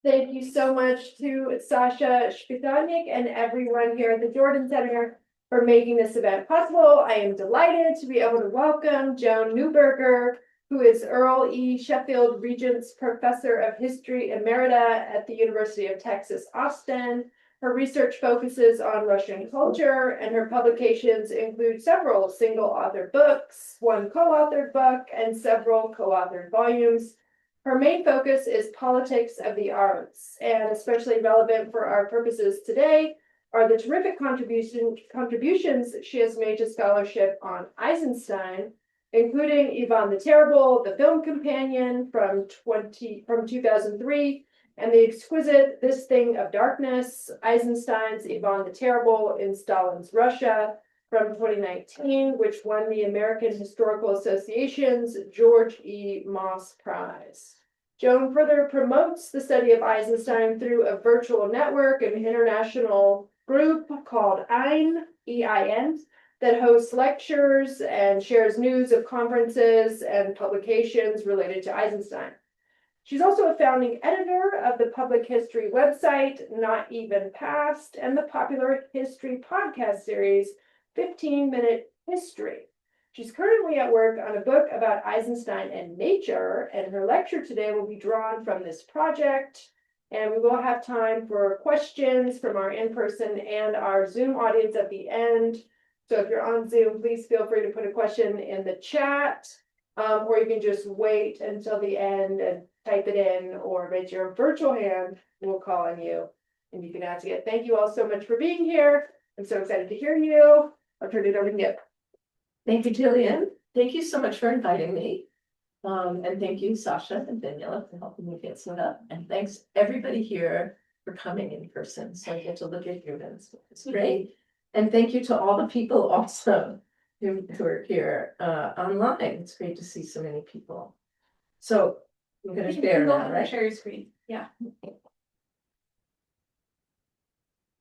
Thank you so much to Sasha Shpitalik and everyone here at the Jordan Center for making this event possible. I am delighted to be able to welcome Joan Neuberger, who is Earl E. Sheffield Regents Professor of History Emerita at the University of Texas, Austin. Her research focuses on Russian culture, and her publications include several single-authored books, one co-authored book, and several co-authored volumes. Her main focus is politics of the arts, and especially relevant for our purposes today are the terrific contributions she has made to scholarship on Eisenstein, including Ivan the Terrible, the film companion from 2003, and the exquisite This Thing of Darkness, Eisenstein's Ivan the Terrible in Stalin's Russia from 2019, which won the American Historical Association's George E. Moss Prize. Joan further promotes the study of Eisenstein through a virtual network, an international group called EIN, E-I-N, that hosts lectures and shares news of conferences and publications related to Eisenstein. She's also a founding editor of the public history website, Not Even Past, and the popular history podcast series, 15-Minute History. She's currently at work on a book about Eisenstein and nature, and her lecture today will be drawn from this project. And we will have time for questions from our in-person and our Zoom audience at the end. So if you're on Zoom, please feel free to put a question in the chat, or you can just wait until the end and type it in or raise your virtual hand. We'll call on you and you can ask it. Thank you all so much for being here. I'm so excited to hear you. I'll turn it over to you. Thank you, Jillian. Thank you so much for inviting me. And thank you, Sasha and Daniela, for helping me get set up. And thanks everybody here for coming in person. So I get to look at humans. It's great. And thank you to all the people also who are here online. It's great to see so many people. So I'm going to share now, right? Share your screen. Yeah.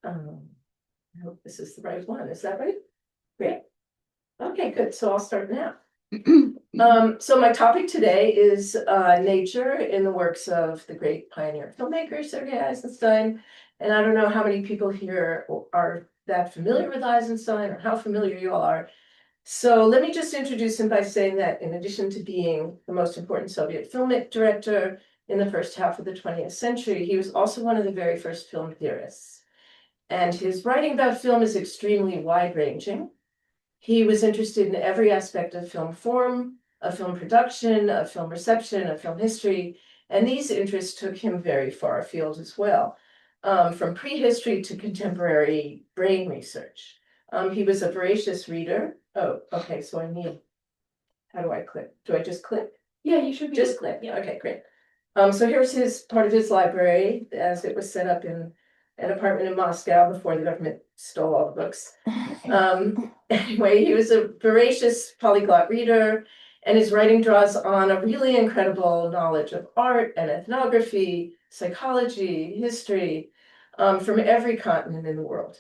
I hope this is the right one. Is that right? Great. Okay, good. So I'll start now. So my topic today is nature in the works of the great pioneer filmmaker Sergei Eisenstein. And I don't know how many people here are that familiar with Eisenstein or how familiar you all are. So let me just introduce him by saying that in addition to being the most important Soviet film director in the first half of the 20th century, he was also one of the very first film theorists. And his writing about film is extremely wide-ranging. He was interested in every aspect of film form, of film production, of film reception, of film history, and these interests took him very far afield as well, from prehistory to contemporary brain research. He was a voracious reader. Oh, okay, so I need, how do I click? Do I just click? Yeah, you should be. Just click, yeah, okay, great. So here's part of his library as it was set up in an apartment in Moscow before the government stole all the books. Anyway, he was a voracious polyglot reader, and his writing draws on a really incredible knowledge of art and ethnography, psychology, history, from every continent in the world.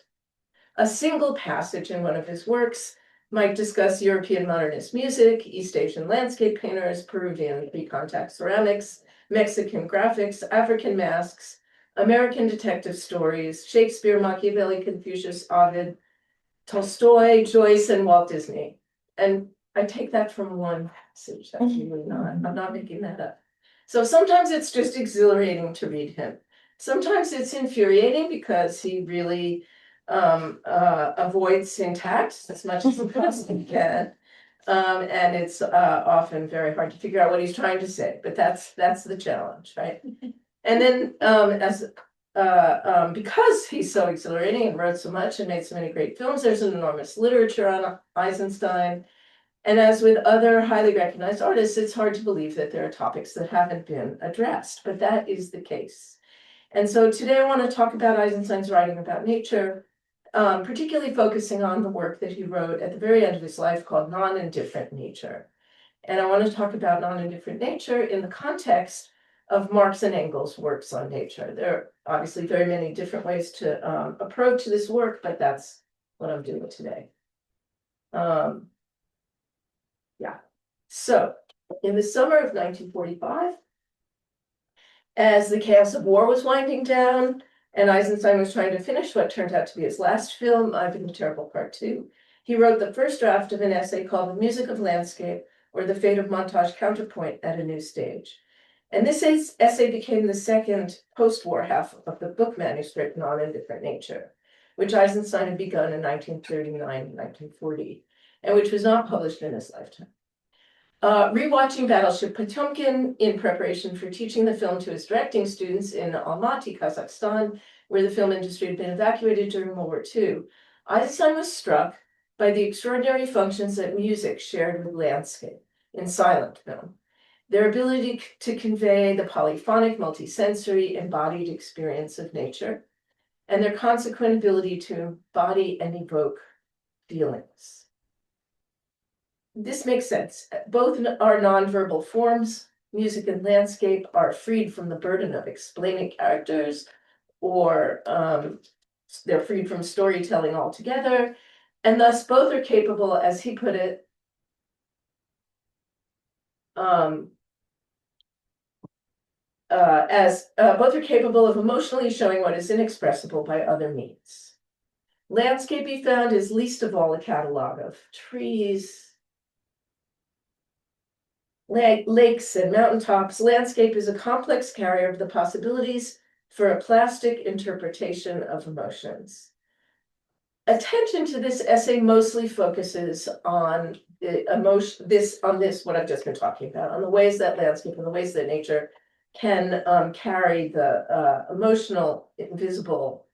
A single passage in one of his works might discuss European modernist music, East Asian landscape painters, Peruvian pre-contact ceramics, Mexican graphics, African masks, American detective stories, Shakespeare, Machiavelli, Confucius, Ovid, Tolstoy, Joyce, and Walt Disney. And I take that from one passage. That's really not, I'm not making that up. So sometimes it's just exhilarating to read him. Sometimes it's infuriating because he really avoids syntax as much as he possibly can. And it's often very hard to figure out what he's trying to say, but that's the challenge, right? And then because he's so exhilarating and wrote so much and made so many great films, there's an enormous literature on Eisenstein. And as with other highly recognized artists, it's hard to believe that there are topics that haven't been addressed, but that is the case. And so today I want to talk about Eisenstein's writing about nature, particularly focusing on the work that he wrote at the very end of his life called Nonindifferent Nature. And I want to talk about Nonindifferent Nature in the context of Marx and Engels' works on nature. There are obviously very many different ways to approach this work, but that's what I'm doing today. Yeah. So in the summer of 1945, As the chaos of war was winding down, and Eisenstein was trying to finish what turned out to be his last film, I've Been Terrible Part 2, he wrote the first draft of an essay called The Music of Landscape, or The Fate of Montage Counterpoint at a New Stage. And this essay became the second post-war half of the book manuscript, Nonindifferent Nature, which Eisenstein had begun in 1939 and 1940, and which was not published in his lifetime. Rewatching Battleship Potemkin in preparation for teaching the film to his directing students in Almaty, Kazakhstan, where the film industry had been evacuated during World War II, Eisenstein was struck by the extraordinary functions that music shared with landscape in silent film. Their ability to convey the polyphonic, multisensory, embodied experience of nature, and their consequent ability to embody and evoke feelings. This makes sense. Both are nonverbal forms. Music and landscape are freed from the burden of explaining characters, or they're freed from storytelling altogether, and thus both are capable, as he put it, both are capable of emotionally showing what is inexpressible by other means. Landscape, he found, is least of all a catalog of trees, lakes, and mountaintops. Landscape is a complex carrier of the possibilities for a plastic interpretation of emotions. Attention to this essay mostly focuses on the emotion, what I've just been talking about, on the ways that landscape and the ways that nature can carry the emotional, invisible,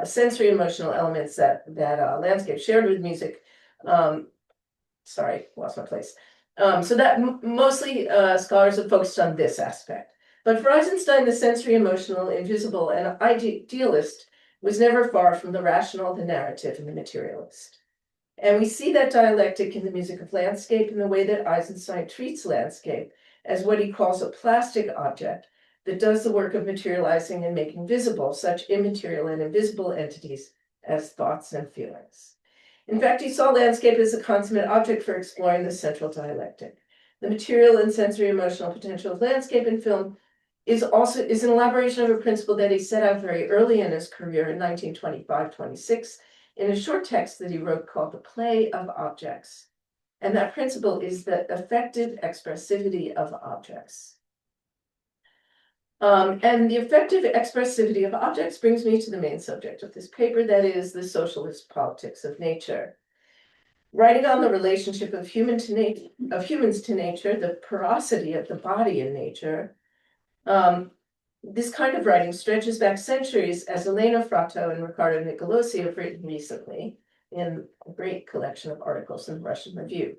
sensory emotional elements that landscape shared with music. Sorry, lost my place. So that mostly scholars have focused on this aspect. But for Eisenstein, the sensory, emotional, invisible, and idealist was never far from the rational, the narrative, and the materialist. And we see that dialectic in the music of landscape in the way that Eisenstein treats landscape as what he calls a plastic object that does the work of materializing and making visible such immaterial and invisible entities as thoughts and feelings. In fact, he saw landscape as a consummate object for exploring the central dialectic. The material and sensory emotional potential of landscape in film is an elaboration of a principle that he set out very early in his career in 1925-26 in a short text that he wrote called The Play of Objects. And that principle is the effective expressivity of objects. And the effective expressivity of objects brings me to the main subject of this paper, that is the socialist politics of nature. Writing on the relationship of humans to nature, the porosity of the body in nature, this kind of writing stretches back centuries, as Elena Fratto and Riccardo Nicolosi have written recently in a great collection of articles in the Russian Review.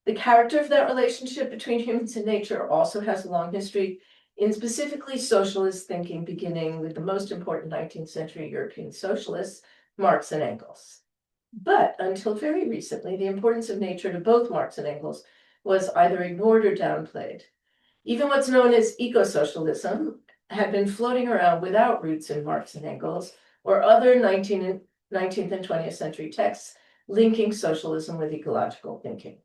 The character of that relationship between humans and nature also has a long history in specifically socialist thinking, beginning with the most important 19th century European socialists, Marx and Engels. But until very recently, the importance of nature to both Marx and Engels was either ignored or downplayed. Even what's known as eco-socialism had been floating around without roots in Marx and Engels or other 19th and 20th century texts linking socialism with ecological thinking.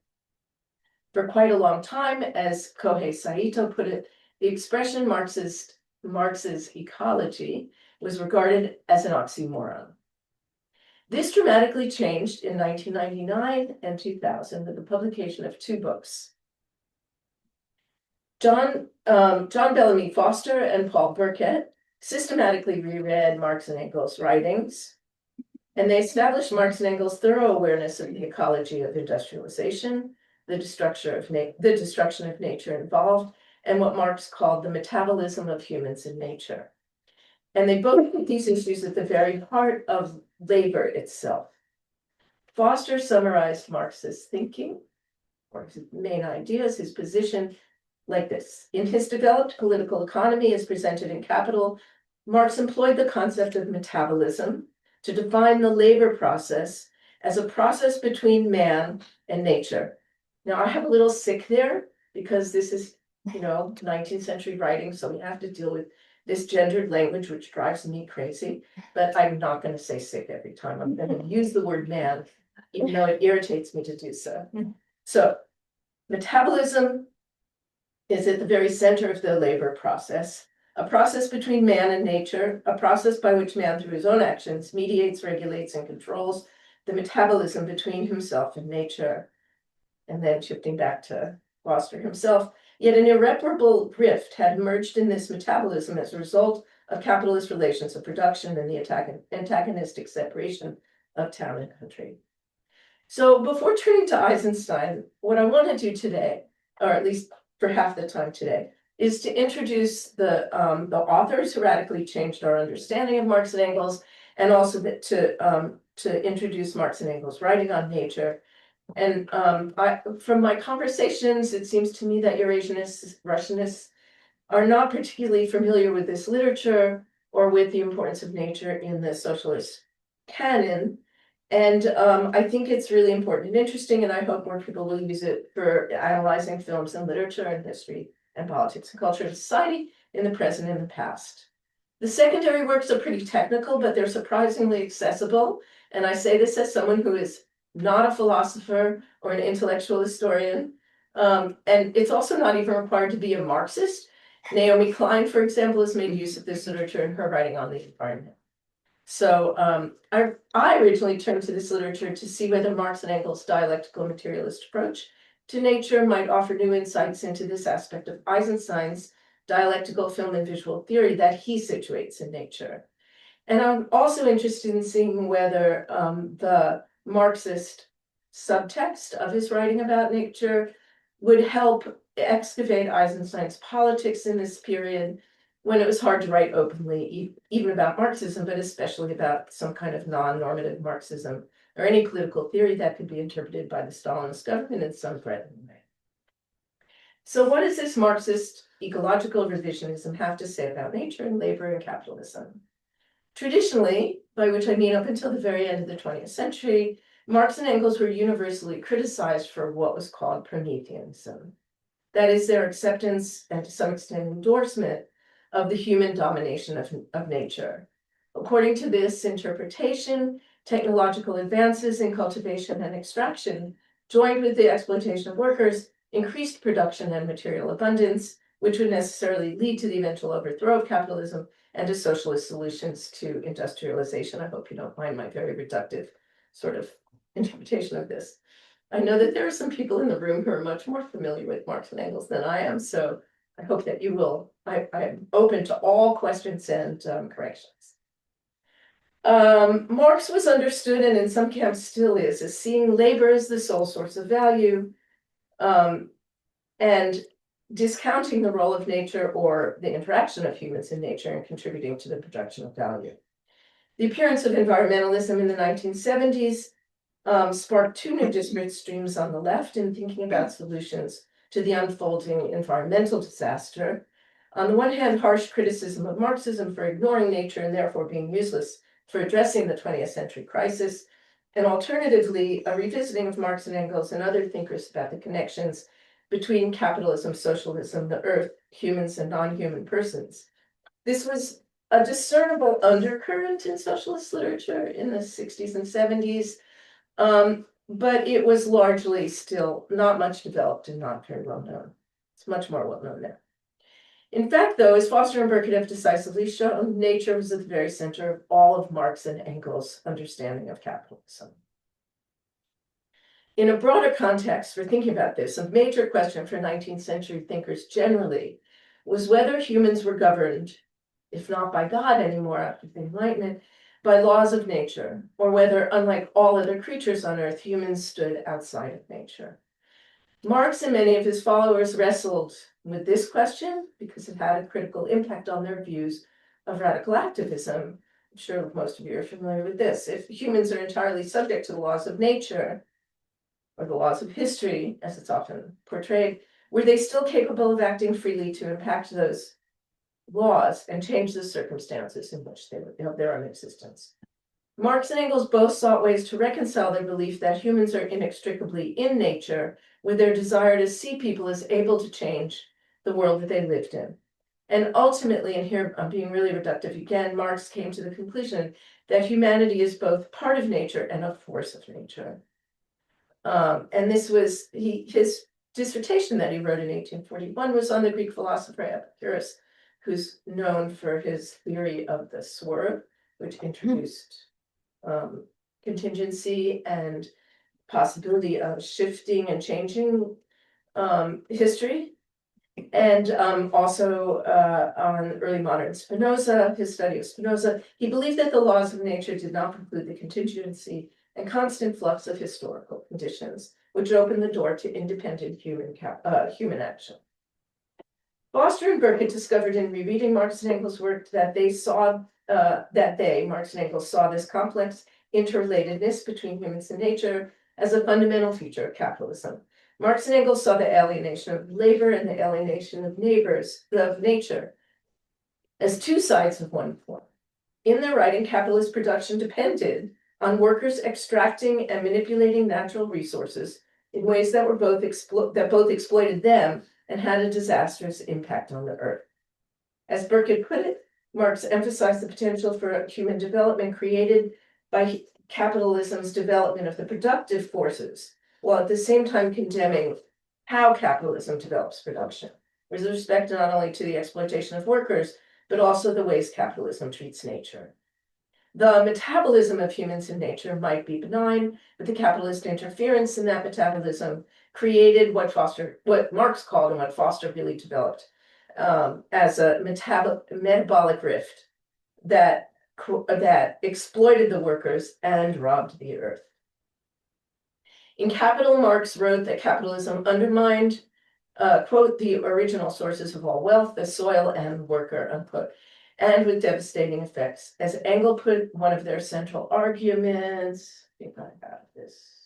For quite a long time, as Kohei Saito put it, the expression Marx's ecology was regarded as an oxymoron. This dramatically changed in 1999 and 2000 with the publication of two books. John Bellamy Foster and Paul Burkett systematically reread Marx and Engels' writings, and they established Marx and Engels' thorough awareness of the ecology of industrialization, the destruction of nature involved, and what Marx called the metabolism of humans and nature. And they both put these issues at the very heart of labor itself. Foster summarized Marx's thinking, or his main ideas, his position, like this. In his developed political economy as presented in Capital, Marx employed the concept of metabolism to define the labor process as a process between man and nature. Now, I have a little sick there because this is, 19th century writing, so we have to deal with this gendered language, which drives me crazy, but I'm not going to say sick every time. I'm going to use the word man, even though it irritates me to do so. So, metabolism is at the very center of the labor process, a process between man and nature, a process by which man, through his own actions, mediates, regulates, and controls the metabolism between himself and nature. And then shifting back to Foster himself, yet an irreparable rift had emerged in this metabolism as a result of capitalist relations of production and the antagonistic separation of town and country. So before turning to Eisenstein, what I want to do today, or at least for half the time today, is to introduce the authors who radically changed our understanding of Marx and Engels, and also to introduce Marx and Engels' writing on nature. And from my conversations, it seems to me that Eurasianists, Russianists are not particularly familiar with this literature or with the importance of nature in the socialist canon. And I think it's really important and interesting, and I hope more people will use it for analyzing films and literature and history and politics and culture and society in the present and the past. The secondary works are pretty technical, but they're surprisingly accessible. And I say this as someone who is not a philosopher or an intellectual historian. And it's also not even required to be a Marxist. Naomi Klein, for example, has made use of this literature in her writing on the environment. So I originally turned to this literature to see whether Marx and Engels' dialectical materialist approach to nature might offer new insights into this aspect of Eisenstein's dialectical film and visual theory that he situates in nature. And I'm also interested in seeing whether the Marxist subtext of his writing about nature would help excavate Eisenstein's politics in this period when it was hard to write openly, even about Marxism, but especially about some kind of non-normative Marxism or any political theory that could be interpreted by the Stalinist government in some threatening way. So what does this Marxist ecological revisionism have to say about nature and labor and capitalism? Traditionally, by which I mean up until the very end of the 20th century, Marx and Engels were universally criticized for what was called Prometheanism. That is, their acceptance and to some extent endorsement of the human domination of nature. According to this interpretation, technological advances in cultivation and extraction, joined with the exploitation of workers, increased production and material abundance, which would necessarily lead to the eventual overthrow of capitalism and to socialist solutions to industrialization. I hope you don't mind my very reductive sort of interpretation of this. I know that there are some people in the room who are much more familiar with Marx and Engels than I am, so I hope that you will. I'm open to all questions and corrections. Marx was understood, and in some camps still is, as seeing labor as the sole source of value, and discounting the role of nature or the interaction of humans in nature and contributing to the production of value. The appearance of environmentalism in the 1970s sparked two new disparate streams on the left in thinking about solutions to the unfolding environmental disaster. On the one hand, harsh criticism of Marxism for ignoring nature and therefore being useless for addressing the 20th century crisis, and alternatively, a revisiting of Marx and Engels and other thinkers about the connections between capitalism, socialism, the earth, humans, and non-human persons. This was a discernible undercurrent in socialist literature in the 60s and 70s, but it was largely still not much developed and not very well known. It's much more well known now. In fact, though, as Foster and Burkett have decisively shown, nature was at the very center of all of Marx and Engels' understanding of capitalism. In a broader context for thinking about this, a major question for 19th century thinkers generally was whether humans were governed, if not by God anymore after the Enlightenment, by laws of nature, or whether, unlike all other creatures on Earth, humans stood outside of nature. Marx and many of his followers wrestled with this question because it had a critical impact on their views of radical activism. I'm sure most of you are familiar with this. If humans are entirely subject to the laws of nature, or the laws of history, as it's often portrayed, were they still capable of acting freely to impact those laws and change the circumstances in which they were of their own existence? Marx and Engels both sought ways to reconcile their belief that humans are inextricably in nature with their desire to see people as able to change the world that they lived in. And ultimately, and here I'm being really reductive again, Marx came to the conclusion that humanity is both part of nature and a force of nature. And this was his dissertation that he wrote in 1841 was on the Greek philosopher Epicurus, who's known for his theory of the swerve, which introduced contingency and possibility of shifting and changing history. And also on early modern Spinoza, his study of Spinoza, he believed that the laws of nature did not preclude the contingency and constant flux of historical conditions, which opened the door to independent human action. Foster and Burkett discovered in rereading Marx and Engels' work that Marx and Engels, saw this complex interrelatedness between humans and nature as a fundamental feature of capitalism. Marx and Engels saw the alienation of labor and the alienation of nature as two sides of one coin. In their writing, capitalist production depended on workers extracting and manipulating natural resources in ways that both exploited them and had a disastrous impact on the earth. As Burkett put it, Marx emphasized the potential for human development created by capitalism's development of the productive forces, while at the same time condemning how capitalism develops production, with respect not only to the exploitation of workers, but also the ways capitalism treats nature. The metabolism of humans and nature might be benign, but the capitalist interference in that metabolism created what Marx called and what Foster really developed as a metabolic rift that exploited the workers and robbed the earth. In Capital, Marx wrote that capitalism undermined, quote, the original sources of all wealth, the soil and worker, unquote, and with devastating effects. As Engels put one of their central arguments, I think I have this.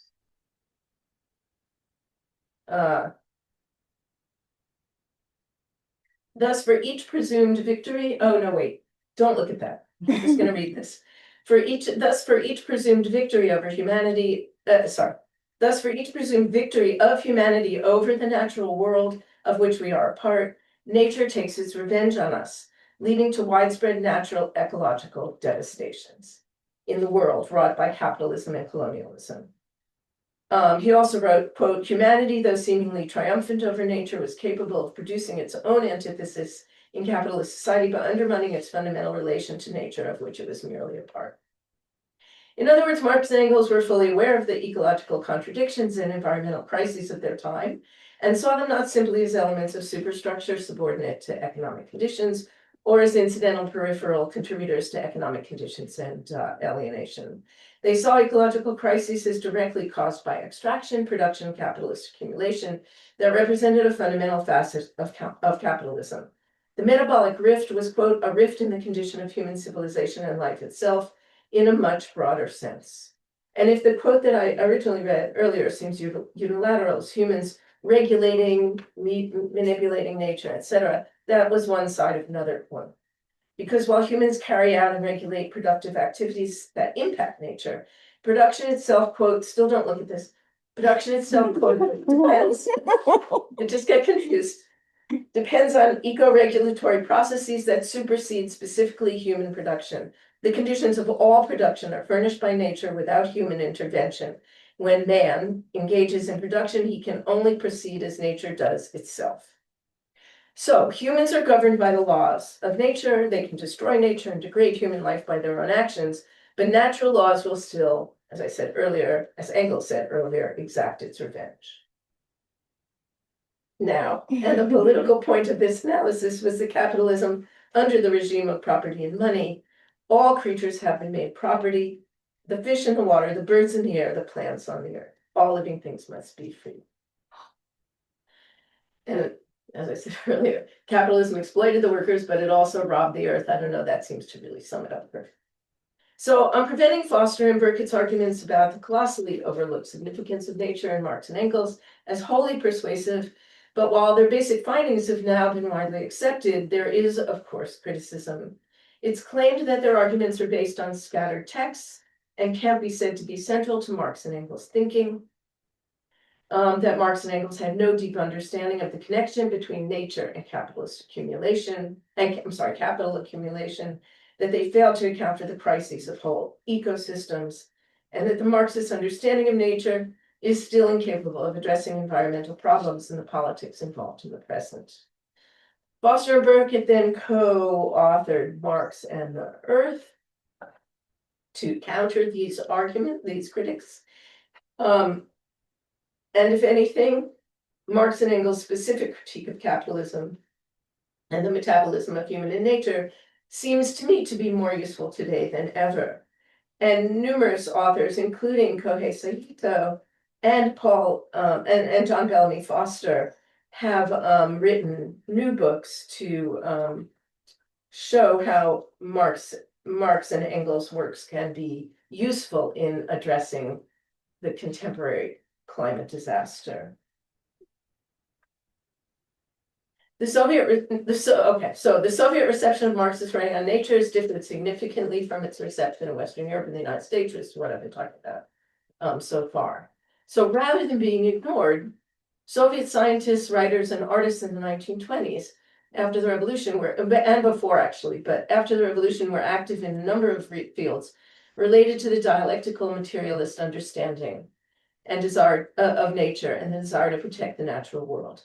Thus, for each presumed victory, oh no, wait, don't look at that. I'm just going to read this. Thus, for each presumed victory over humanity, thus, for each presumed victory of humanity over the natural world of which we are a part, nature takes its revenge on us, leading to widespread natural ecological devastations in the world wrought by capitalism and colonialism. He also wrote, quote, humanity, though seemingly triumphant over nature, was capable of producing its own antithesis in capitalist society by undermining its fundamental relation to nature, of which it was merely a part. In other words, Marx and Engels were fully aware of the ecological contradictions and environmental crises of their time, and saw them not simply as elements of superstructure subordinate to economic conditions, or as incidental peripheral contributors to economic conditions and alienation. They saw ecological crises as directly caused by extraction, production, capitalist accumulation that represented a fundamental facet of capitalism. The metabolic rift was, quote, a rift in the condition of human civilization and life itself in a much broader sense. And if the quote that I originally read earlier seems unilateral, as humans regulating, manipulating nature, etc., that was one side of another one. Because while humans carry out and regulate productive activities that impact nature, production itself, quote, still don't look at this, production itself, quote, depends, I just get confused, depends on eco-regulatory processes that supersede specifically human production. The conditions of all production are furnished by nature without human intervention. When man engages in production, he can only proceed as nature does itself. So humans are governed by the laws of nature. They can destroy nature and degrade human life by their own actions, but natural laws will still, as I said earlier, as Engels said earlier, exact its revenge. Now, and the political point of this analysis was that capitalism, under the regime of property and money, all creatures have been made property. The fish in the water, the birds in the air, the plants on the earth, all living things must be free. And as I said earlier, capitalism exploited the workers, but it also robbed the earth. I don't know, that seems to really sum it up perfectly. So I'm presenting Foster and Burkett's arguments about the colossally overlooked significance of nature in Marx and Engels as wholly persuasive, but while their basic findings have now been widely accepted, there is, of course, criticism. It's claimed that their arguments are based on scattered texts and can't be said to be central to Marx and Engels' thinking. That Marx and Engels had no deep understanding of the connection between nature and capitalist accumulation, capital accumulation, that they failed to account for the crises of whole ecosystems, and that the Marxist understanding of nature is still incapable of addressing environmental problems and the politics involved in the present. Foster and Burkett then co-authored Marx and the Earth to counter these critics. And if anything, Marx and Engels' specific critique of capitalism and the metabolism of human nature seems to me to be more useful today than ever. And numerous authors, including Kohei Saito and and John Bellamy Foster, have written new books to show how Marx and Engels' works can be useful in addressing the contemporary climate disaster. The Soviet reception of Marxist writing on nature has differed significantly from its reception in Western Europe and the United States, which is what I've been talking about so far. So rather than being ignored, Soviet scientists, writers, and artists in the 1920s, after the revolution and before actually, but after the revolution were active in a number of fields related to the dialectical materialist understanding and desire of nature and the desire to protect the natural world.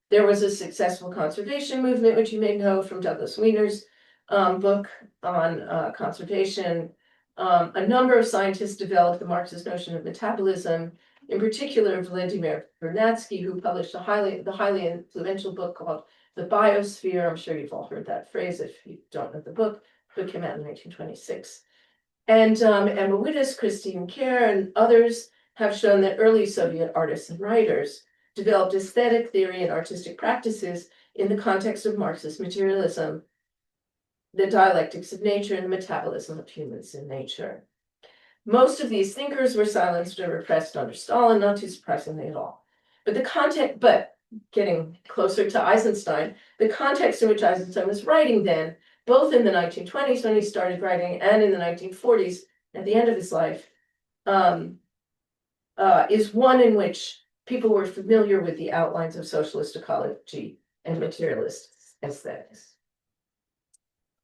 There was a successful conservation movement, which you may know from Douglas Wiener's book on conservation. A number of scientists developed the Marxist notion of metabolism, in particular Vladimir Vernadsky, who published the highly influential book called The Biosphere. I'm sure you've all heard that phrase if you don't know the book. The book came out in 1926. And Emma Wittes, Christine Kerr, and others have shown that early Soviet artists and writers developed aesthetic theory and artistic practices in the context of Marxist materialism, the dialectics of nature, and the metabolism of humans in nature. Most of these thinkers were silenced or repressed under Stalin, not too surprisingly at all. But getting closer to Eisenstein, the context in which Eisenstein was writing then, both in the 1920s when he started writing and in the 1940s at the end of his life, is one in which people were familiar with the outlines of socialist ecology and materialist aesthetics.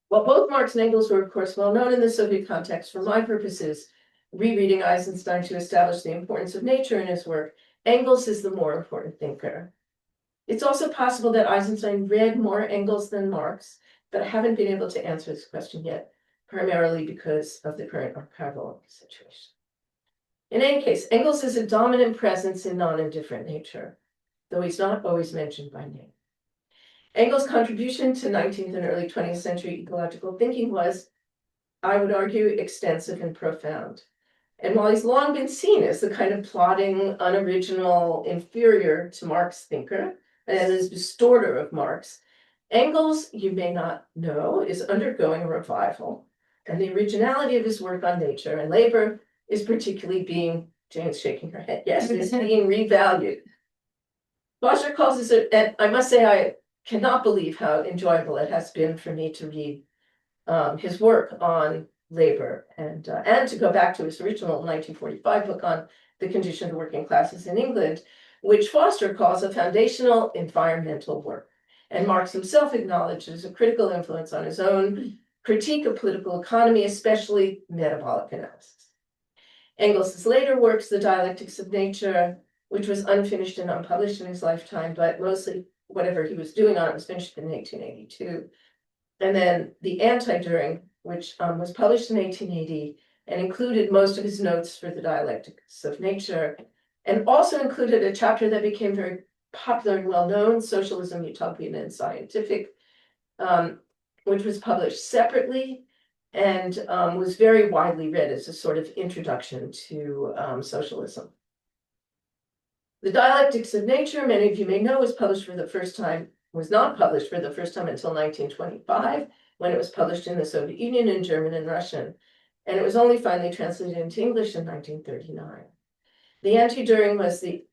While both Marx and Engels were, of course, well known in the Soviet context, for my purposes, rereading Eisenstein to establish the importance of nature in his work, Engels is the more important thinker. It's also possible that Eisenstein read more Engels than Marx, but I haven't been able to answer this question yet, primarily because of the current archival situation. In any case, Engels is a dominant presence in non-indifferent nature, though he's not always mentioned by name. Engels' contribution to 19th and early 20th century ecological thinking was, I would argue, extensive and profound. And while he's long been seen as the kind of plodding, unoriginal, inferior to Marx thinker, and as a distorter of Marx, Engels, you may not know, is undergoing a revival. And the originality of his work on nature and labor is particularly being, Jane's shaking her head, yes, is being revalued. Foster calls this, and I must say I cannot believe how enjoyable it has been for me to read his work on labor and to go back to his original 1945 book on the condition of working classes in England, which Foster calls a foundational environmental work. And Marx himself acknowledges a critical influence on his own critique of political economy, especially metabolic analysis. Engels' later works, The Dialectics of Nature, which was unfinished and unpublished in his lifetime, but mostly whatever he was doing on it was finished in 1882. And then The Anti-During, which was published in 1880 and included most of his notes for The Dialectics of Nature, and also included a chapter that became very popular and well-known, Socialism, Utopian, and Scientific, which was published separately and was very widely read as a sort of introduction to socialism. The Dialectics of Nature, many of you may know, was not published for the first time until 1925, when it was published in the Soviet Union in German and Russian, and it was only finally translated into English in 1939. The Anti-During was In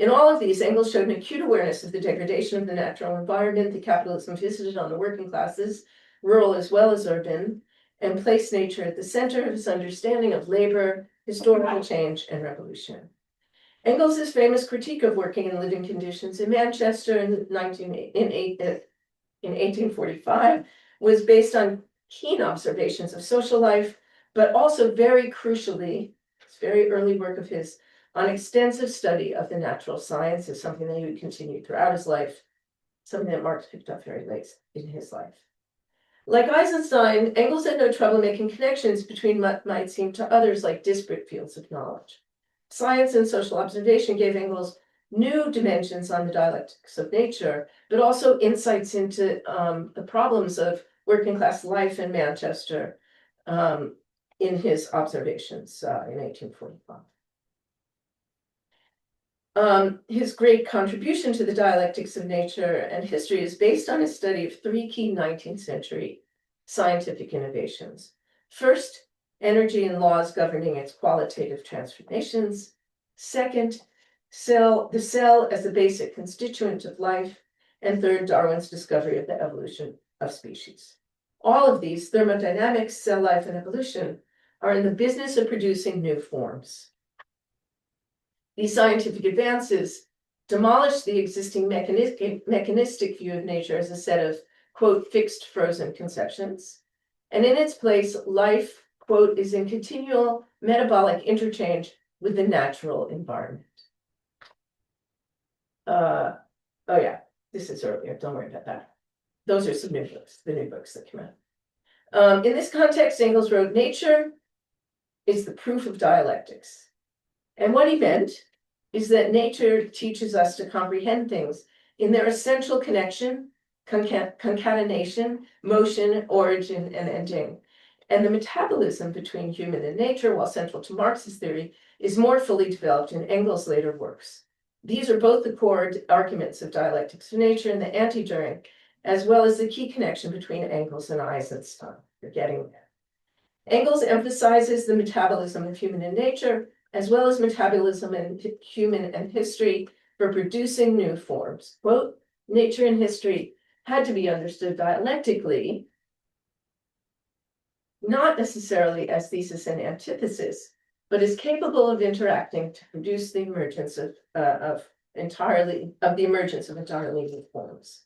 all of these, Engels showed an acute awareness of the degradation of the natural environment, the capitalism visited on the working classes, rural as well as urban, and placed nature at the center of his understanding of labor, historical change, and revolution. Engels' famous critique of working and living conditions in Manchester in 1845 was based on keen observations of social life, but also very crucially, very early work of his on extensive study of the natural sciences, something that he would continue throughout his life, something that Marx picked up very late in his life. Like Eisenstein, Engels had no trouble making connections between what might seem to others like disparate fields of knowledge. Science and social observation gave Engels new dimensions on the dialectics of nature, but also insights into the problems of working class life in Manchester in his observations in 1845. His great contribution to the dialectics of nature and history is based on his study of three key 19th century scientific innovations. First, energy and laws governing its qualitative transformations. Second, the cell as the basic constituent of life. And third, Darwin's discovery of the evolution of species. All of these, thermodynamics, cell life, and evolution, are in the business of producing new forms. These scientific advances demolished the existing mechanistic view of nature as a set of, quote, fixed frozen conceptions. And in its place, life, quote, is in continual metabolic interchange with the natural environment. Oh yeah, this is earlier, don't worry about that. Those are some new books, the new books that came out. In this context, Engels wrote, nature is the proof of dialectics. And what he meant is that nature teaches us to comprehend things in their essential connection, concatenation, motion, origin, and ending. And the metabolism between human and nature, while central to Marx's theory, is more fully developed in Engels' later works. These are both the core arguments of dialectics of nature and the anti-Düring, as well as the key connection between Engels and Eisenstein. You're getting there. Engels emphasizes the metabolism of human and nature, as well as metabolism in human and history for producing new forms. Quote, nature and history had to be understood dialectically, not necessarily as thesis and antithesis, but is capable of interacting to produce the emergence of entirely new forms.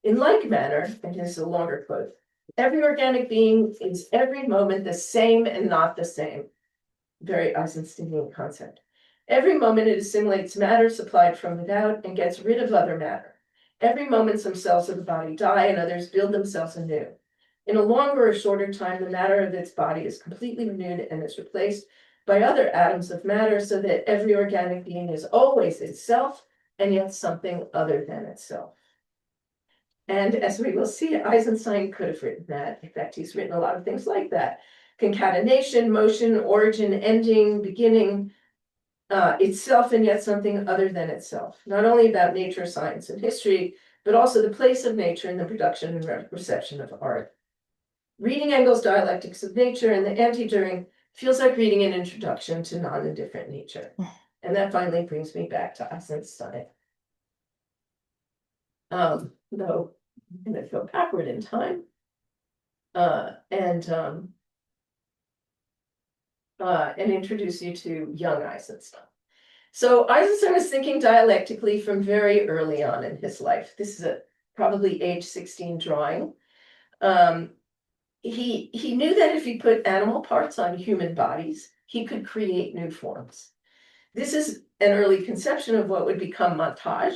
In like manner, and here's a longer quote, every organic being is every moment the same and not the same. Very Eisensteinian concept. Every moment it assimilates matter supplied from without and gets rid of other matter. Every moment some cells of the body die and others build themselves anew. In a longer or shorter time, the matter of its body is completely renewed and is replaced by other atoms of matter, so that every organic being is always itself and yet something other than itself. And as we will see, Eisenstein could have written that. In fact, he's written a lot of things like that. Concatenation, motion, origin, ending, beginning, itself and yet something other than itself. Not only about nature, science, and history, but also the place of nature in the production and reception of art. Reading Engels' Dialectics of Nature and the anti-Düring feels like reading an introduction to non-indifferent nature. And that finally brings me back to Eisenstein. Though I'm going to go backward in time and introduce you to young Eisenstein. So Eisenstein was thinking dialectically from very early on in his life. This is a probably age 16 drawing. He knew that if he put animal parts on human bodies, he could create new forms. This is an early conception of what would become montage,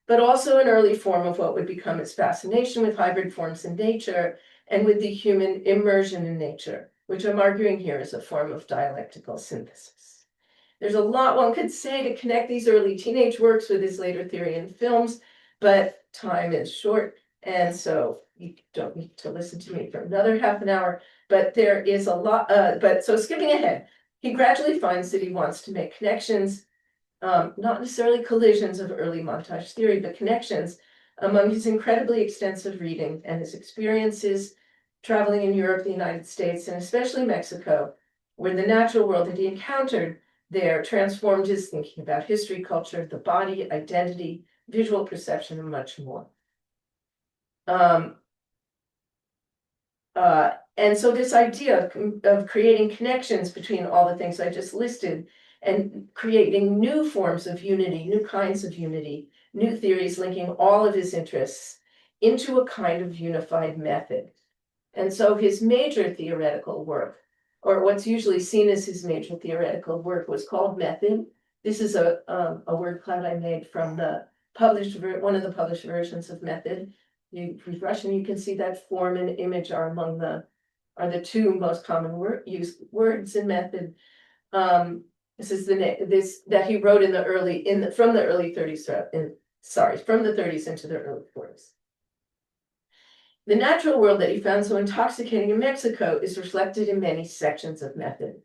but also an early form of what would become his fascination with hybrid forms in nature and with the human immersion in nature, which I'm arguing here is a form of dialectical synthesis. There's a lot one could say to connect these early teenage works with his later theory in films, but time is short, and so you don't need to listen to me for another half an hour, but there is a lot, so skipping ahead, he gradually finds that he wants to make connections, not necessarily collisions of early montage theory, but connections among his incredibly extensive reading and his experiences traveling in Europe, the United States, and especially Mexico, where the natural world that he encountered there transformed his thinking about history, culture, the body, identity, visual perception, and much more. And so this idea of creating connections between all the things I just listed and creating new forms of unity, new kinds of unity, new theories linking all of his interests into a kind of unified method. And so his major theoretical work or what's usually seen as his major theoretical work, was called Method. This is a word cloud I made from the one of the published versions of Method. You refresh and you can see that form and image are among the two most common used words in Method. This is that he wrote from the early 30s from the 30s into the early 40s. The natural world that he found so intoxicating in Mexico is reflected in many sections of Method.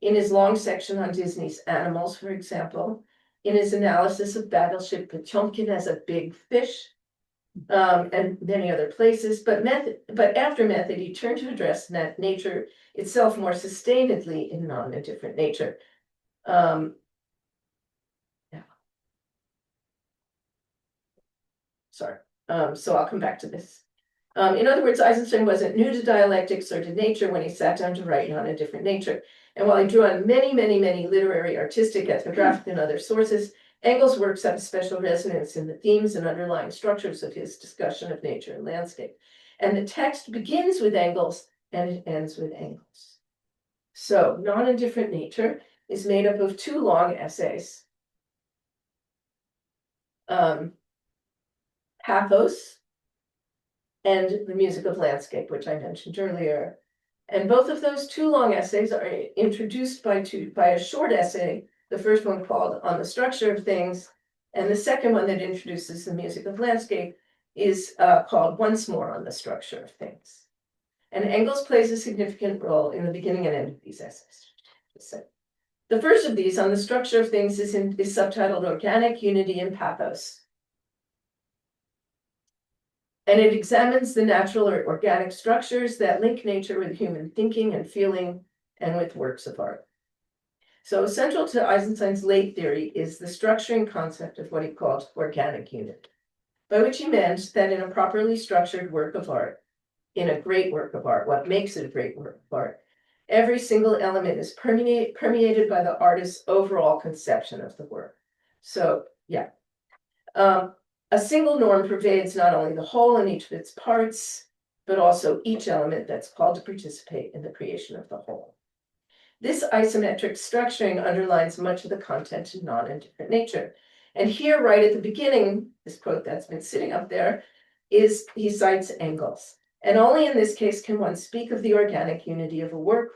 In his long section on Disney's Animals, for example, in his analysis of Battleship Potemkin as a big fish, and many other places, but after Method, he turned to address nature itself more sustainedly in Non-Indifferent Nature. Yeah. Sorry. So I'll come back to this. In other words, Eisenstein wasn't new to dialectics or to nature when he sat down to write Non-Indifferent Nature. And while he drew on many, many, many literary, artistic, ethnographic, and other sources, Engels' works have a special resonance in the themes and underlying structures of his discussion of nature and landscape. And the text begins with Engels and it ends with Engels. So, Non-Indifferent Nature is made up of two long essays. Pathos and the Music of Landscape, which I mentioned earlier. And both of those two long essays are introduced by a short essay, the first one called On the Structure of Things, and the second one that introduces the Music of Landscape is called Once More on the Structure of Things. And Engels plays a significant role in the beginning and end of these essays. The first of these, On the Structure of Things, is subtitled Organic Unity and Pathos. And it examines the natural or organic structures that link nature with human thinking and feeling and with works of art. So central to Eisenstein's late theory is the structuring concept of what he called organic unity, by which he meant that in a properly structured work of art, in a great work of art, what makes it a great work of art, every single element is permeated by the artist's overall conception of the work. So, yeah. A single norm pervades not only the whole and each of its parts, but also each element that's called to participate in the creation of the whole. This isometric structuring underlines much of the content in Non-Indifferent Nature. And here, right at the beginning, this quote that's been sitting up there, he cites Engels. And only in this case can one speak of the organic unity of a work,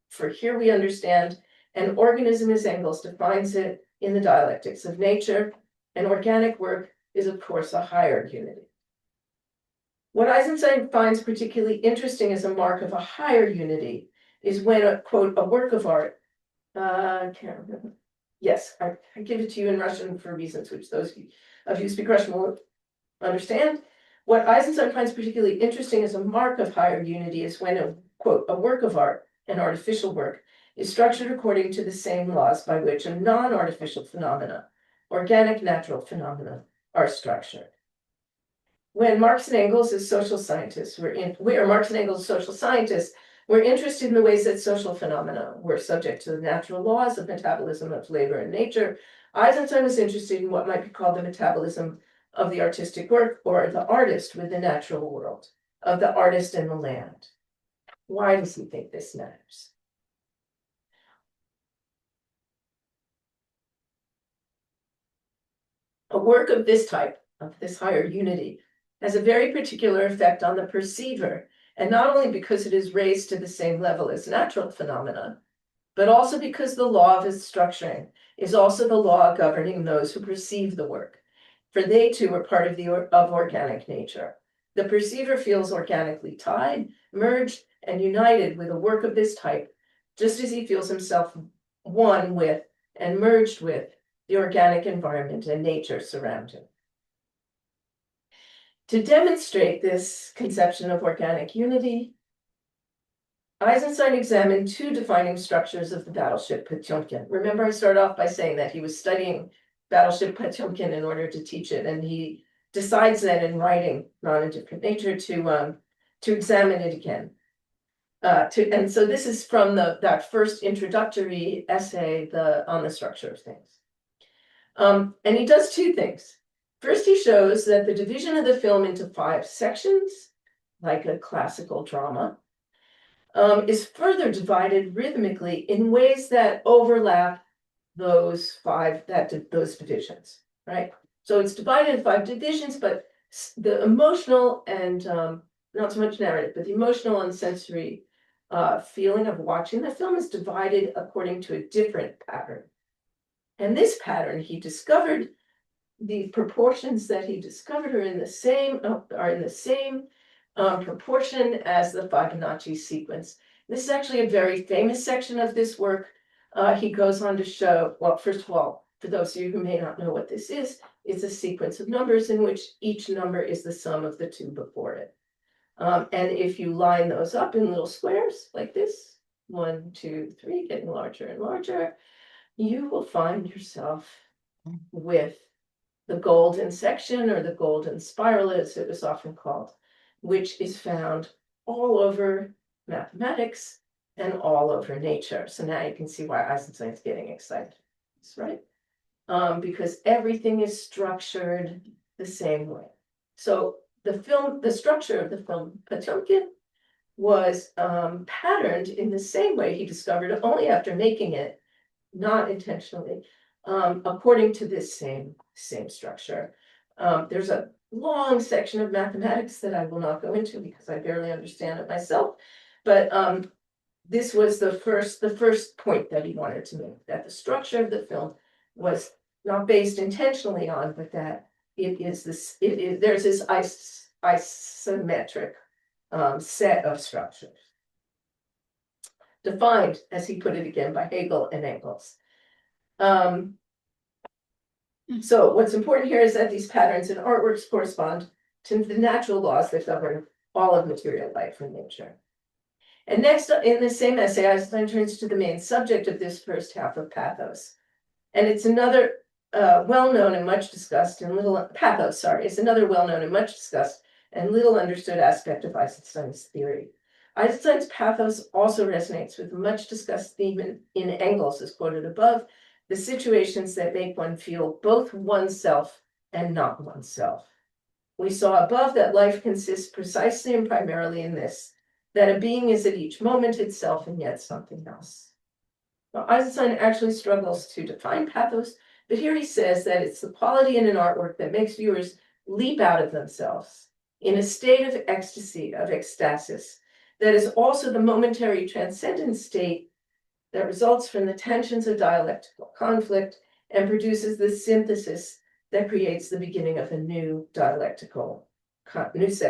for here we understand an organism as Engels defines it in the Dialectics of Nature. An organic work is, of course, a higher unity. What Eisenstein finds particularly interesting as a mark of a higher unity is when, quote, a work of art, I can't remember. Yes, I give it to you in Russian for reasons which those of you who speak Russian will understand. What Eisenstein finds particularly interesting as a mark of higher unity is when, quote, a work of art, an artificial work, is structured according to the same laws by which a non-artificial phenomena, organic natural phenomena, are structured. When Marx and Engels as social scientists were interested in the ways that social phenomena were subject to the natural laws of metabolism of labor and nature, Eisenstein was interested in what might be called the metabolism of the artistic work, or the artist with the natural world, of the artist and the land. Why does he think this matters? A work of this type, of this higher unity, has a very particular effect on the perceiver, and not only because it is raised to the same level as natural phenomena, but also because the law of its structuring is also the law governing those who perceive the work, for they too are part of organic nature. The perceiver feels organically tied, merged, and united with a work of this type, just as he feels himself one with and merged with the organic environment and nature surrounding him. To demonstrate this conception of organic unity, Eisenstein examined two defining structures of the battleship Potemkin. Remember, I started off by saying that he was studying Battleship Potemkin in order to teach it, and he decides then in writing Non-Indifferent Nature to examine it again. And so this is from that first introductory essay on the structure of things. And he does two things. First, he shows that the division of the film into 5 sections, like a classical drama, is further divided rhythmically in ways that overlap those those divisions, right? So it's divided in 5 divisions, but the emotional and not so much narrative, but the emotional and sensory feeling of watching the film is divided according to a different pattern. And this pattern he discovered, the proportions that he discovered are in the same proportion as the Fibonacci sequence. This is actually a very famous section of this work. He goes on to show, well, first of all, for those of you who may not know what this is, it's a sequence of numbers in which each number is the sum of the 2 before it. And if you line those up in little squares like this, 1, 2, 3, getting larger and larger, you will find yourself with the golden section, or the golden spiral as it was often called, which is found all over mathematics and all over nature. So now you can see why Eisenstein's getting excited, right? Because everything is structured the same way. So the structure of the film Potemkin was patterned in the same way he discovered it, only after making it, not intentionally, according to this same structure. There's a long section of mathematics that I will not go into because I barely understand it myself, but this was the first point that he wanted to make, that the structure of the film was not based intentionally on, but that there's this isometric set of structures, defined, as he put it again, by Hegel and Engels. So what's important here is that these patterns in artworks correspond to the natural laws that govern all of material life and nature. And next, in the same essay, Eisenstein turns to the main subject of this first half of pathos. And it's another well-known and much discussed and it's another well-known and much discussed and little understood aspect of Eisenstein's theory. Eisenstein's pathos also resonates with a much discussed theme in Engels, as quoted above, the situations that make one feel both oneself and not oneself. We saw above that life consists precisely and primarily in this, that a being is at each moment itself and yet something else. Now, Eisenstein actually struggles to define pathos, but here he says that it's the quality in an artwork that makes viewers leap out of themselves in a state of ecstasy, of ecstasis, that is also the momentary transcendent state that results from the tensions of dialectical conflict and produces the synthesis that creates the beginning of a new set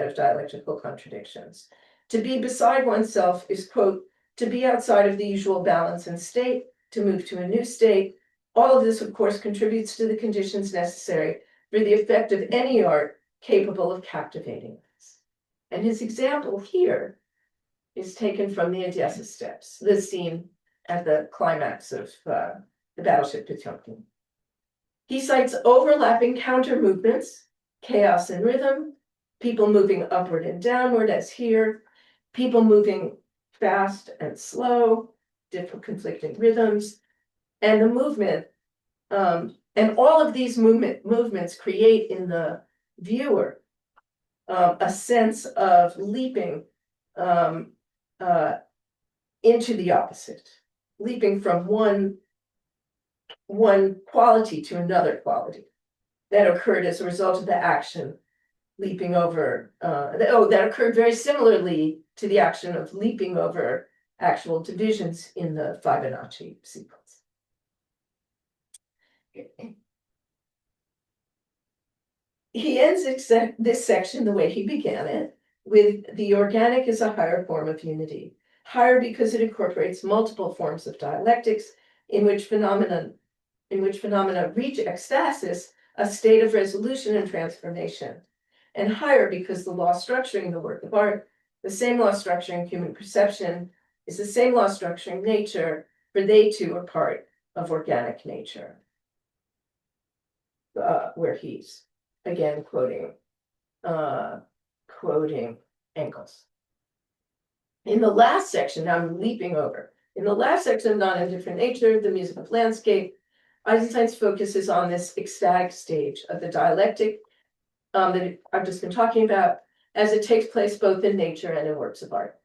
of dialectical contradictions. To be beside oneself is, quote, to be outside of the usual balance and state, to move to a new state. All of this, of course, contributes to the conditions necessary for the effect of any art capable of captivating us. And his example here is taken from the Odessa Steppes, the scene at the climax of the battleship Potemkin. He cites overlapping counter movements, chaos and rhythm, people moving upward and downward as here, people moving fast and slow, different conflicting rhythms, and the movement, and all of these movements create in the viewer a sense of leaping into the opposite, leaping from one quality to another quality that occurred as a result of the action leaping over, that occurred very similarly to the action of leaping over actual divisions in the Fibonacci sequence. He ends this section the way he began it, with the organic as a higher form of unity. Higher because it incorporates multiple forms of dialectics in which phenomena reach ecstasis, a state of resolution and transformation. And higher because the law structuring the work of art, the same law structuring human perception, is the same law structuring nature, for they too are part of organic nature. Where he's again quoting Engels. In the last section, now I'm leaping over. In the last section of Nonindifferent Nature, the music of landscape, Eisenstein's focus is on this ecstatic stage of the dialectic that I've just been talking about, as it takes place both in nature and in works of art.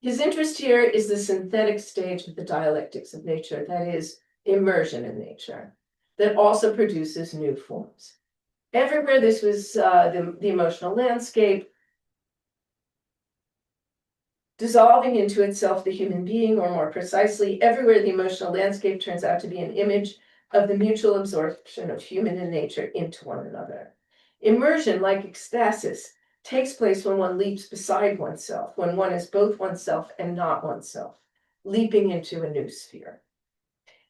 His interest here is the synthetic stage of the dialectics of nature, that is, immersion in nature, that also produces new forms. Everywhere this was the emotional landscape, dissolving into itself the human being, or more precisely, everywhere the emotional landscape turns out to be an image of the mutual absorption of human and nature into one another. Immersion, like ecstasis, takes place when one leaps beside oneself, when one is both oneself and not oneself, leaping into a new sphere.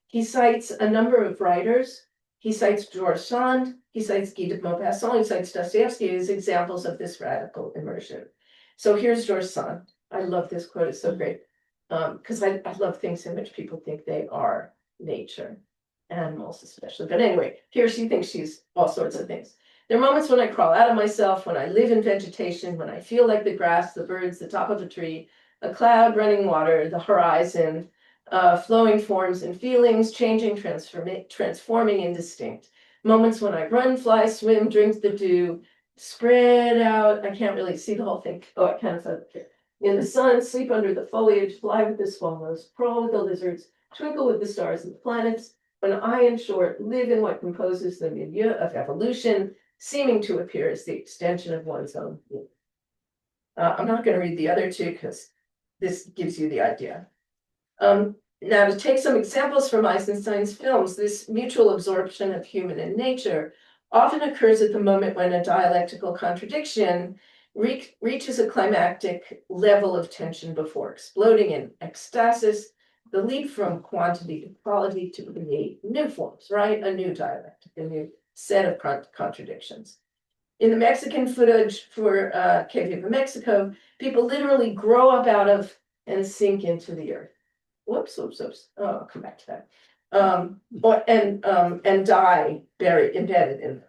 He cites a number of writers. He cites Georges Sand, he cites Guy de Maupassant, he cites Dostoevsky as examples of this radical immersion. So here's Georges Sand. I love this quote, it's so great. Because I love things in which people think they are nature, animals especially. But anyway, here she thinks she's all sorts of things. There are moments when I crawl out of myself, when I live in vegetation, when I feel like the grass, the birds, the top of a tree, a cloud, running water, the horizon, flowing forms and feelings, changing, transforming, indistinct. Moments when I run, fly, swim, drink the dew, spread out. I can't really see the whole thing. Oh, I can in the sun, sleep under the foliage, fly with the swallows, crawl with the lizards, twinkle with the stars and the planets. When I, in short, live in what composes the milieu of evolution, seeming to appear as the extension of one's own being. I'm not going to read the other two because this gives you the idea. Now, to take some examples from Eisenstein's films, this mutual absorption of human and nature often occurs at the moment when a dialectical contradiction reaches a climactic level of tension before exploding in ecstasis, the leap from quantity to quality to create new forms, right? A new dialectic, a new set of contradictions. In the Mexican footage for Que Viva Mexico, people literally grow up out of and sink into the earth. Whoops. Oh, I'll come back to that. And die buried, embedded in them.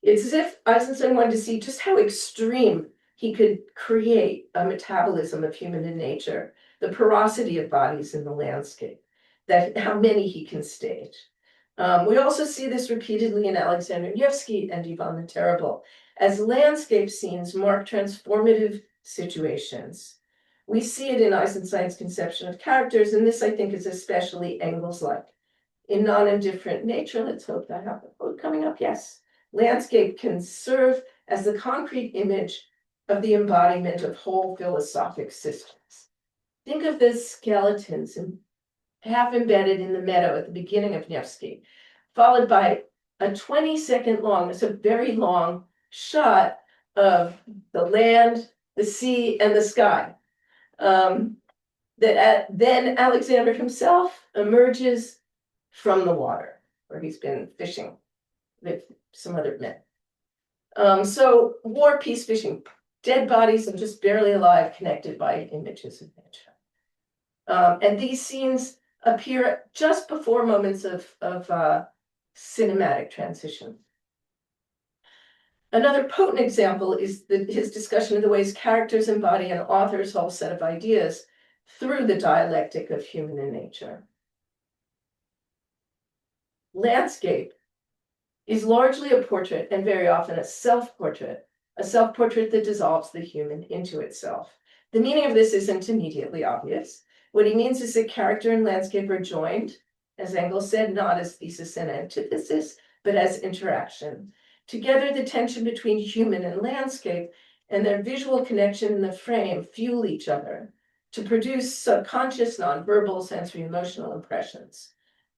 It's as if Eisenstein wanted to see just how extreme he could create a metabolism of human and nature, the porosity of bodies in the landscape, that how many he can stage. We also see this repeatedly in Alexander Nevsky and Ivan the Terrible, as landscape scenes mark transformative situations. We see it in Eisenstein's conception of characters, and this, I think, is especially Engels-like. In Nonindifferent Nature, let's hope that happens. Oh, coming up, yes. Landscape can serve as the concrete image of the embodiment of whole philosophic systems. Think of the skeletons half embedded in the meadow at the beginning of Nevsky, followed by a 20-second long, it's a very long shot of the land, the sea, and the sky. Then Alexander himself emerges from the water, where he's been fishing with some other men. So war, peace, fishing, dead bodies and just barely alive, connected by images of nature. And these scenes appear just before moments of cinematic transition. Another potent example is his discussion of the ways characters embody an author's whole set of ideas through the dialectic of human and nature. Landscape is largely a portrait and very often a self-portrait that dissolves the human into itself. The meaning of this isn't immediately obvious. What he means is that character and landscape are joined, as Engels said, not as thesis and antithesis, but as interaction. Together, the tension between human and landscape and their visual connection in the frame fuel each other to produce subconscious, nonverbal, sensory, emotional impressions.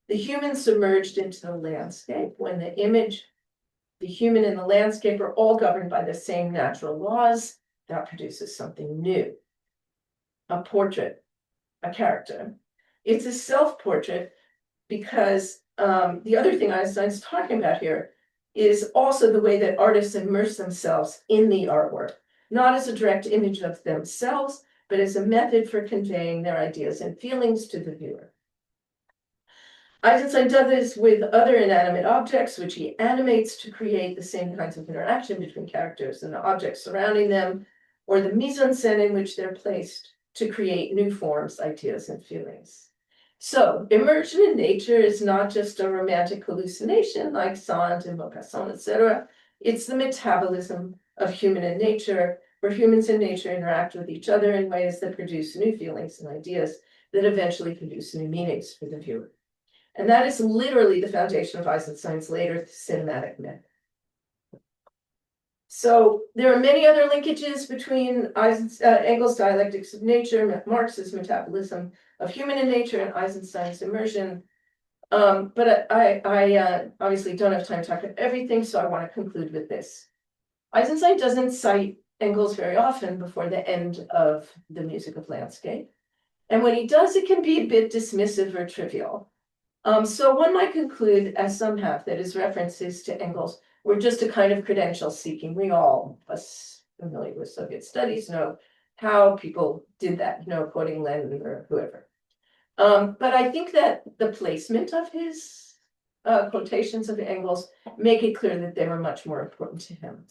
The human submerged into the landscape, when the image, the human and the landscape are all governed by the same natural laws, that produces something new. A portrait, a character. It's a self-portrait because the other thing Einstein's talking about here is also the way that artists immerse themselves in the artwork, not as a direct image of themselves, but as a method for conveying their ideas and feelings to the viewer. Eisenstein does this with other inanimate objects, which he animates to create the same kinds of interaction between characters and the objects surrounding them, or the mise-en-scène in which they're placed to create new forms, ideas, and feelings. So, immersion in nature is not just a romantic hallucination like Sand and Maupassant, etc. It's the metabolism of human and nature, where humans and nature interact with each other in ways that produce new feelings and ideas that eventually produce new meanings for the viewer. And that is literally the foundation of Eisenstein's later cinematic myth. So there are many other linkages between Engels' Dialectics of Nature, Marx's Metabolism of Human and Nature, and Eisenstein's Immersion. But I obviously don't have time to talk about everything, so I want to conclude with this. Eisenstein doesn't cite Engels very often before the end of The Music of Landscape. And when he does, it can be a bit dismissive or trivial. So one might conclude, as some have, that his references to Engels were just a kind of credential seeking. We all, us familiar with Soviet studies, know how people did that, quoting Lenin or whoever. But I think that the placement of his quotations of Engels make it clear that they were much more important to him.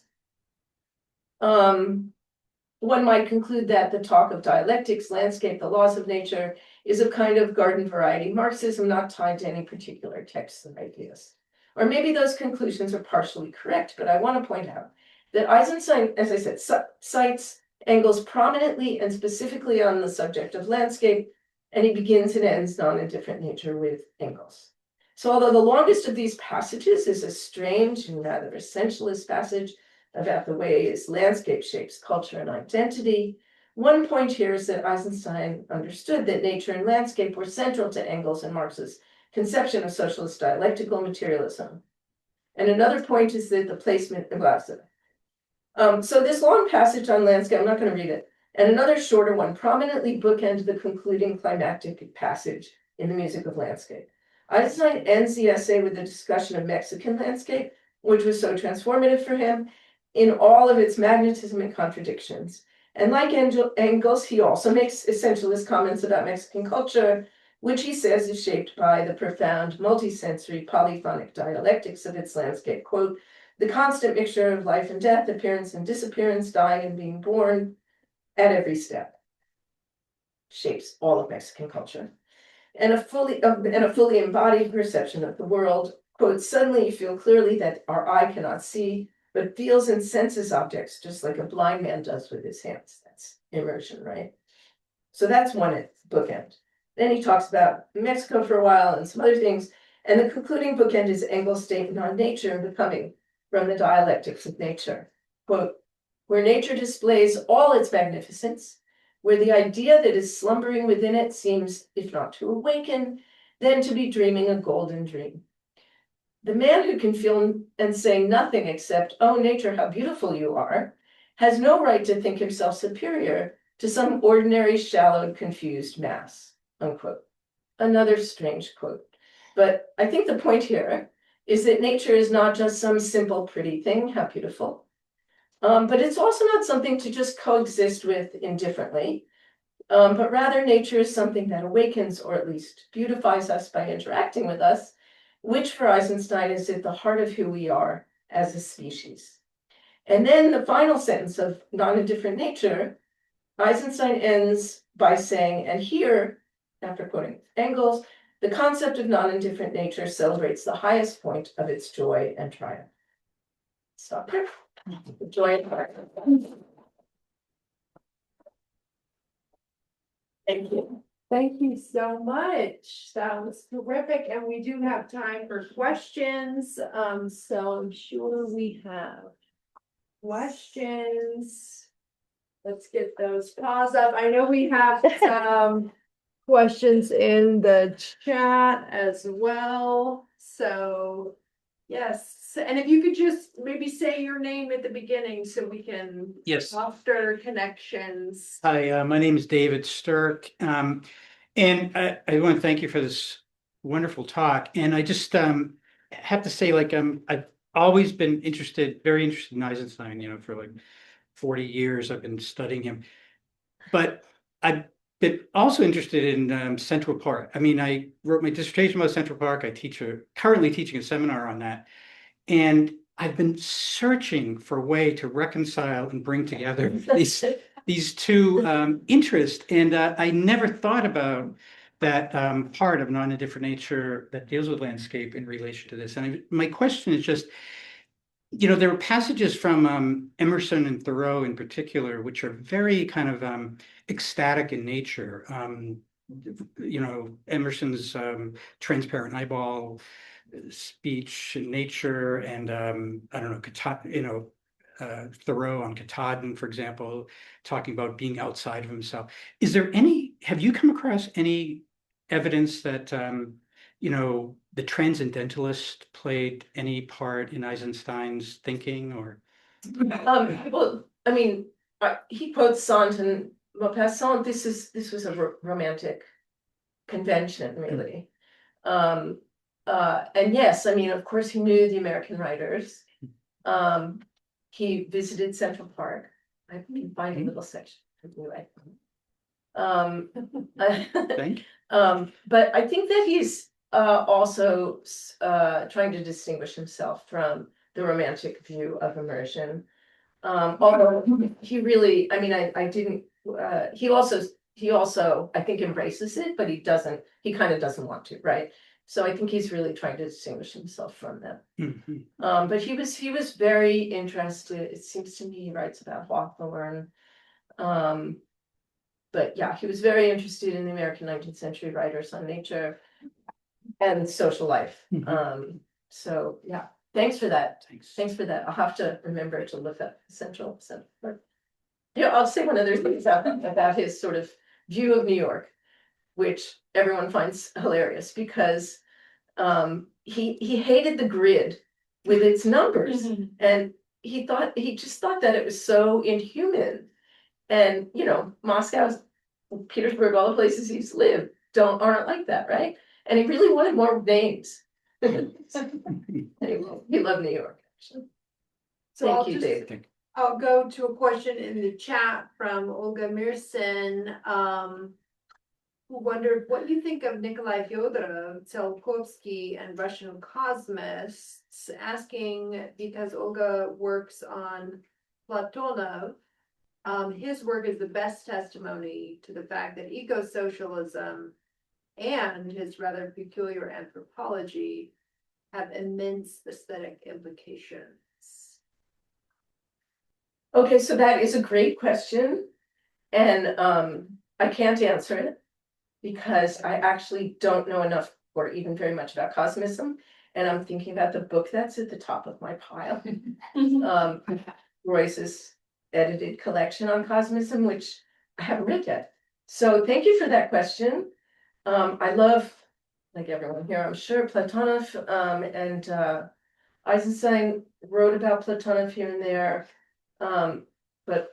One might conclude that the talk of dialectics, landscape, the laws of nature is a kind of garden variety Marxism, not tied to any particular texts or ideas. Or maybe those conclusions are partially correct, but I want to point out that Eisenstein, as I said, cites Engels prominently and specifically on the subject of landscape, and he begins and ends Nonindifferent Nature with Engels. So although the longest of these passages is a strange and rather essentialist passage about the ways landscape shapes culture and identity, one point here is that Eisenstein understood that nature and landscape were central to Engels and Marx's conception of socialist dialectical materialism. And another point is that the placement of so this long passage on landscape, I'm not going to read it, and another shorter one prominently bookend the concluding climactic passage in The Music of Landscape. Eisenstein ends the essay with a discussion of Mexican landscape, which was so transformative for him in all of its magnetism and contradictions. And like Engels, he also makes essentialist comments about Mexican culture, which he says is shaped by the profound multisensory polyphonic dialectics of its landscape. Quote, the constant mixture of life and death, appearance and disappearance, dying and being born at every step shapes all of Mexican culture. And a fully embodied perception of the world. Quote, suddenly you feel clearly that our eye cannot see, but feels and senses objects just like a blind man does with his hands. That's immersion, right? So that's one bookend. Then he talks about Mexico for a while and some other things. And the concluding bookend is Engels' statement on nature and becoming from the Dialectics of Nature. Quote, where nature displays all its magnificence, where the idea that is slumbering within it seems, if not to awaken, then to be dreaming a golden dream. The man who can feel and say nothing except, oh, nature, how beautiful you are, has no right to think himself superior to some ordinary, shallow, confused mass, unquote. Another strange quote. But I think the point here is that nature is not just some simple, pretty thing, how beautiful, but it's also not something to just coexist with indifferently, but rather nature is something that awakens or at least beautifies us by interacting with us, which for Eisenstein is at the heart of who we are as a species. And then the final sentence of Nonindifferent Nature, Eisenstein ends by saying, and here, after quoting Engels, the concept of nonindifferent nature celebrates the highest point of its joy and triumph. Stop there. Joy and triumph. Thank you. Thank you so much. That was terrific, and we do have time for questions. So I'm sure we have questions. Let's get those paws up. I know we have some questions in the chat as well. So yes, and if you could just maybe say your name at the beginning so we can foster connections. Hi, my name is David Sturck, and I want to thank you for this wonderful talk. And I just have to say, like, I've always been very interested in Eisenstein. For like 40 years, I've been studying him. But I've been also interested in Central Park. I mean, I wrote my dissertation about Central Park. Currently teaching a seminar on that. And I've been searching for a way to reconcile and bring together these two interests. And I never thought about that part of Nonindifferent Nature that deals with landscape in relation to this. And my question is just, there are passages from Emerson and Thoreau in particular, which are very kind of ecstatic in nature. Emerson's transparent eyeball speech in nature, and I don't know, Thoreau on Katahdin, for example, talking about being outside of himself. Have you come across any evidence that the transcendentalist played any part in Eisenstein's thinking, or? Well, I mean, he quotes Sant and Maupassant. This was a romantic convention, really. And yes, I mean, of course, he knew the American writers. He visited Central Park. I can find a little section anyway. Thank you. But I think that he's also trying to distinguish himself from the romantic view of immersion. Although he really, I mean, I didn't, he also, I think, embraces it, but he kind of doesn't want to, right? So I think he's really trying to distinguish himself from them. Mm-hmm. But he was very interested, it seems to me, he writes about Hawthorne. But yeah, he was very interested in the American 19th century writers on nature and social life. Mm-hmm. So yeah, thanks for that. Thanks. Thanks for that. I'll have to remember to look up Central. Yeah, I'll say one other thing about his sort of view of New York, which everyone finds hilarious, because he hated the grid with its numbers, and he just thought that it was so inhuman. And Moscow, Petersburg, all the places he's lived aren't like that, right? And he really wanted more names. Anyway, he loved New York, actually. So Thank you, Dave. I'll go to a question in the chat from Olga Mirsin, who wondered what you think of Nikolai Fyodorov, Tsiolkovsky, and Russian cosmists, asking because Olga works on Platonov. His work is the best testimony to the fact that eco-socialism and his rather peculiar anthropology have immense aesthetic implications. Okay, so that is a great question, and I can't answer it because I actually don't know enough or even very much about cosmism, and I'm thinking about the book that's at the top of my pile, Royce's edited collection on cosmism, which I haven't read yet. So thank you for that question. I love, like everyone here, I'm sure, Platonov, and Eisenstein wrote about Platonov here and there. But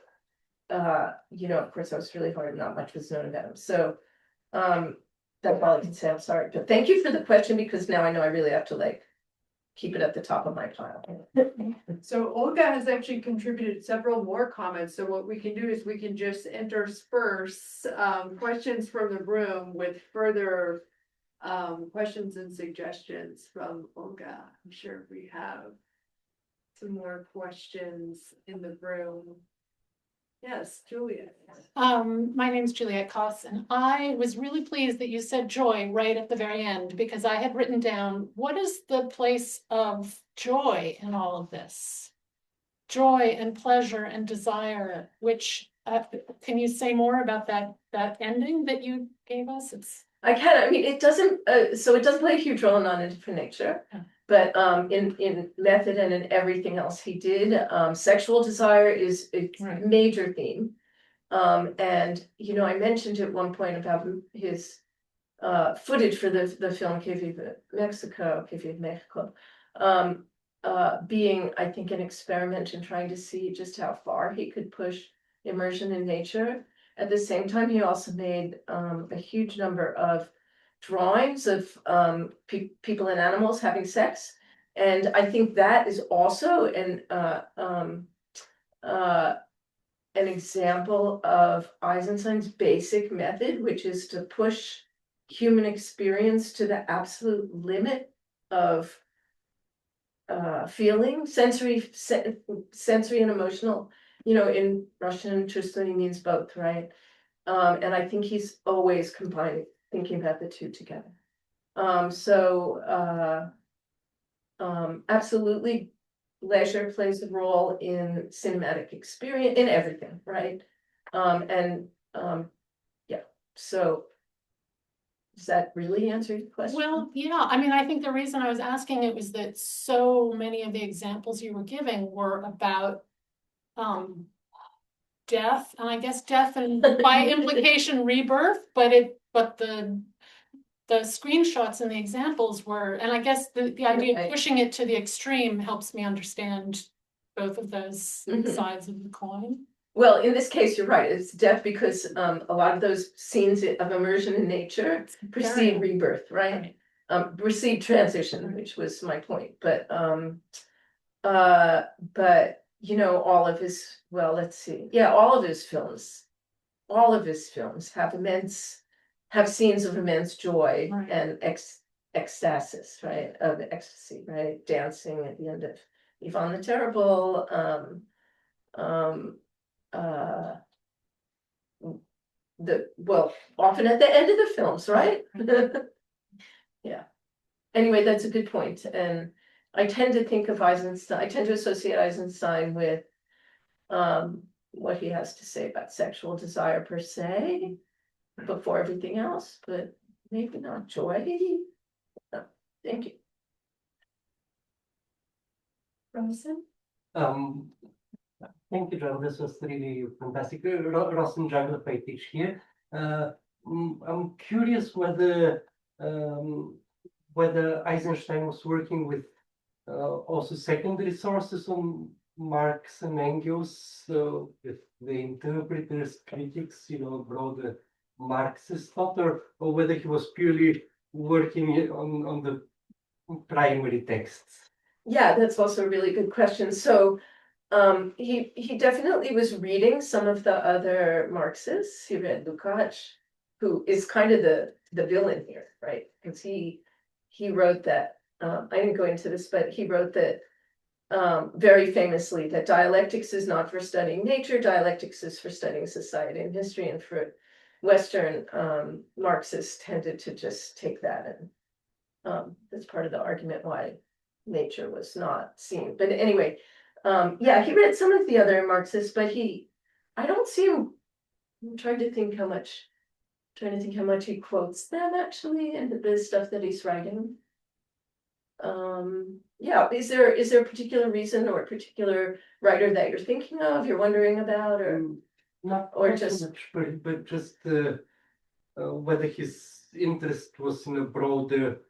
of course, I was really hard, not much was known about him. So that's all I can say. I'm sorry, but thank you for the question, because now I know I really have to keep it at the top of my pile. So Olga has actually contributed several more comments. So what we can do is we can just intersperse questions from the room with further questions and suggestions from Olga. I'm sure we have some more questions in the room. Yes, Julia. My name's Juliet Koss, and I was really pleased that you said joy right at the very end, because I had written down, what is the place of joy in all of this? Joy and pleasure and desire, which, can you say more about that ending that you gave us? I can. I mean, it doesn't. So it doesn't play a huge role in Nonindifferent Nature, but in method and in everything else he did, sexual desire is a major theme. And I mentioned at one point about his footage for the film Que Vive Mexico, being, I think, an experiment in trying to see just how far he could push immersion in nature. At the same time, he also made a huge number of drawings of people and animals having sex. And I think that is also an example of Eisenstein's basic method, which is to push human experience to the absolute limit of feeling, sensory and emotional. In Russian, чувствование means both, right? And I think he's always thinking about the two together. So absolutely, leisure plays a role in cinematic experience, in everything, right? Yeah, so does that really answer your question? Well, yeah, I mean, I think the reason I was asking it was that so many of the examples you were giving were about death, and I guess death and by implication rebirth, but the screenshots and the examples were, and I guess the idea Right. of pushing it to the extreme helps me understand both of those Mhm. sides of the coin. Well, in this case, you're right, it's death because a lot of those scenes of immersion in nature precede rebirth, right? Precede transition, Right. which was my point, but you know, all of his, well, let's see, yeah, all of his films have scenes of immense joy Right. and ecstasis, right, of ecstasy, right, dancing at the end of Ivan the Terrible, often at the end of the films, right? Yeah. Anyway, that's a good point, and I tend to think of Eisenstein, I tend to associate Eisenstein with what he has to say about sexual desire per se, before everything else, but maybe not joy. No, thank you. Robinson? Um, Thank you, John. This was really fantastic. Ross and Jungle Fetish here. I'm curious whether Eisenstein was working with also secondary sources on Marx and Engels, with the interpreters, critics, broader Marxist thought, or whether he was purely working on the primary texts. Yeah, that's also a really good question. So he definitely was reading some of the other Marxists. He read Lukács, who is kind of the villain here, right? Because he wrote that, I didn't go into this, but he wrote that very famously that dialectics is not for studying nature, dialectics is for studying society and history, and for Western Marxists tended to just take that, and that's part of the argument why nature was not seen. But anyway, yeah, he read some of the other Marxists, but I don't see him. I'm trying to think how much he quotes them actually, and the stuff that he's writing. Yeah, is there a particular reason or a particular writer that you're thinking of, you're wondering about, or Not or quite so just- much, but just whether his interest was in a broader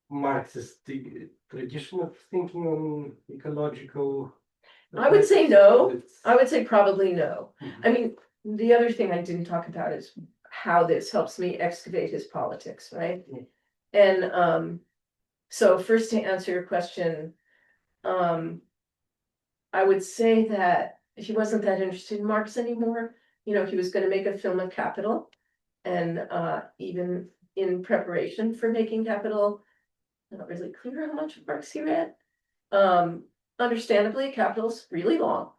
Marxist tradition of thinking on ecological. I would say no. It's- I would say probably no. Mhm. I mean, the other thing I didn't talk about is how this helps me excavate his politics, right? Yeah. And so first, to answer your question, I would say that he wasn't that interested in Marx anymore. You know, he was going to make a film of Capital, and even in preparation for making Capital, not really clear how much Marx he read. Understandably, Capital's really long,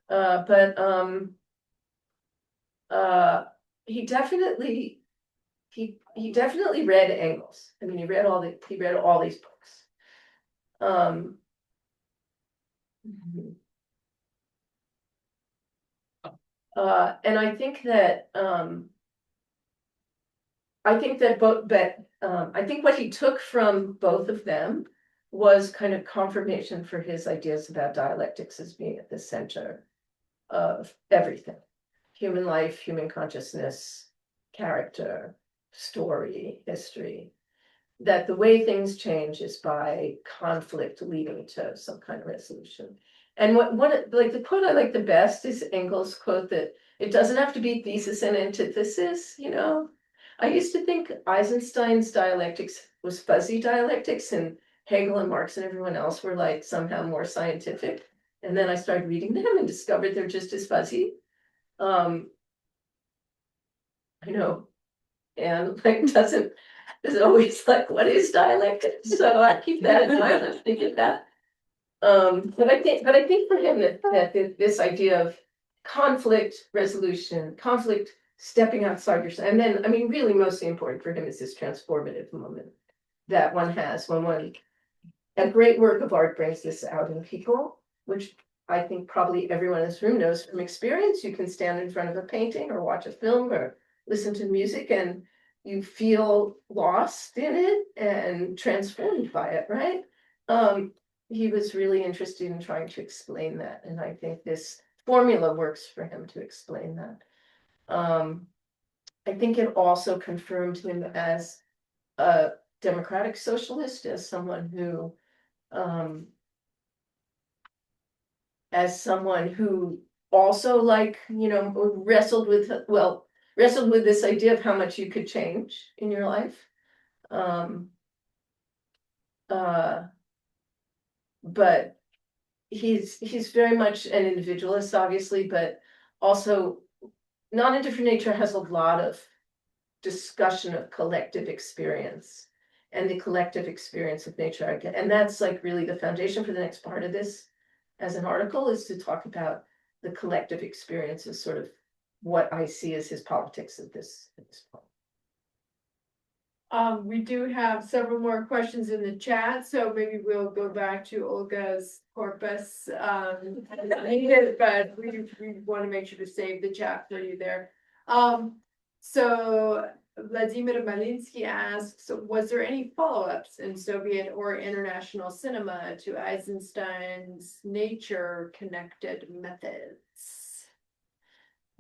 but he definitely read Engels. I mean, he read all these books. And I think that I think what he took from both of them was kind of confirmation for his ideas about dialectics as being at the center of everything: human life, human consciousness, character, story, history. That the way things change is by conflict leading to some kind of resolution. And like the quote I like the best is Engels' quote that it doesn't have to be thesis and antithesis, you know. I used to think Eisenstein's dialectics was fuzzy dialectics, and Hegel and Marx and everyone else were like somehow more scientific. And then I started reading them and discovered they're just as fuzzy. I know, and like is always like, what is dialectic? So I keep that in mind. I'm thinking that. But I think for him that this idea of conflict resolution, conflict stepping outside yourself, and then I mean, really, mostly important for him is this transformative moment that one has when one a great work of art brings this out in people, which I think probably everyone in this room knows from experience. You can stand in front of a painting or watch a film or listen to music and you feel lost in it and transformed by it, right? He was really interested in trying to explain that, and I think this formula works for him to explain that. I think it also confirmed him as a democratic socialist, as someone who also, like, you know, wrestled with this idea of how much you could change in your life. But he's very much an individualist, obviously, but also Nonindifferent Nature has a lot of discussion of collective experience and the collective experience of nature. And that's like really the foundation for the next part of this as an article, is to talk about the collective experience as sort of what I see as his politics at this point. We do have several more questions in the chat, so maybe we'll go back to Olga's corpus. But we want to make sure to save the chat for you there. So Vladimir Malinsky asks, was there any follow-ups in Soviet or international cinema to Eisenstein's nature-connected methods?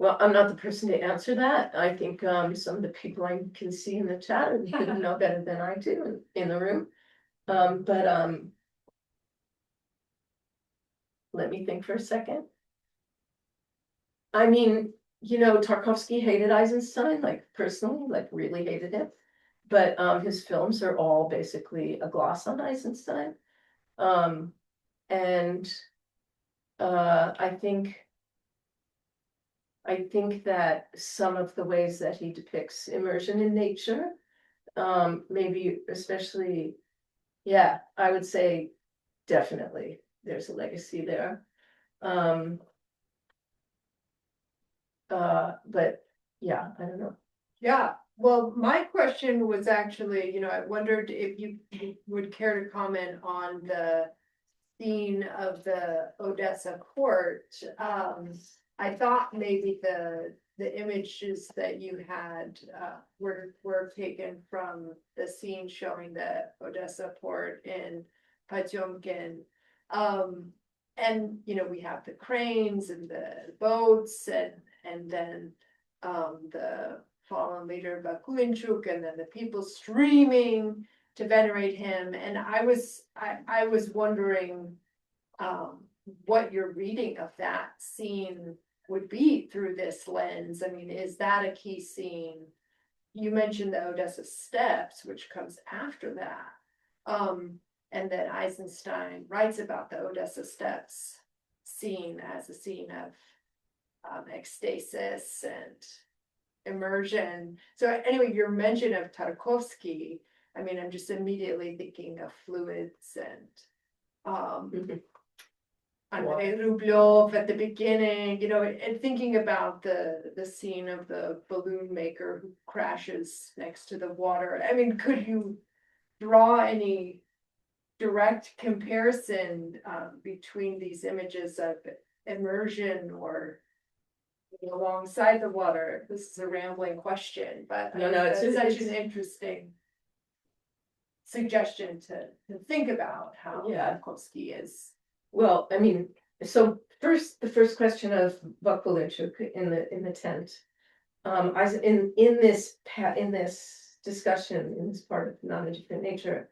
Well, I'm not the person to answer that. I think some of the people I can see in the chat know better than I do in the room. Let me think for a second. I mean, you know, Tarkovsky hated Eisenstein, like personally, like really hated him. But his films are all basically a gloss on Eisenstein. I think that some of the ways that he depicts immersion in nature, maybe especially, yeah, I would say definitely there's a legacy there. But yeah, I don't know. Yeah, well, my question was actually, you know, I wondered if you would care to comment on the scene of the Odessa court. I thought maybe the images that you had were taken from the scene showing the Odessa port in Potemkin. And you know, we have the cranes and the boats and then the fallen leader Bakulinchuk, and then the people streaming to venerate him. And I was wondering what your reading of that scene would be through this lens. I mean, is that a key scene? You mentioned the Odessa Steps, which comes after that. And then Eisenstein writes about the Odessa Steps scene as a scene of ecstasis and immersion. So anyway, your mention of Tarkovsky, I mean, I'm just immediately thinking of fluids and Andrei Rublev at the beginning, you know, and thinking about the scene of the balloon maker who crashes next to the water. I mean, could you draw any direct comparison between these images of immersion or alongside the water? This is a rambling question, but No, it's such an interesting suggestion to think about how Tarkovsky is. Well, I mean, so the first question of Bakulinchuk in the tent. In this discussion, in this part of Nonindifferent Nature,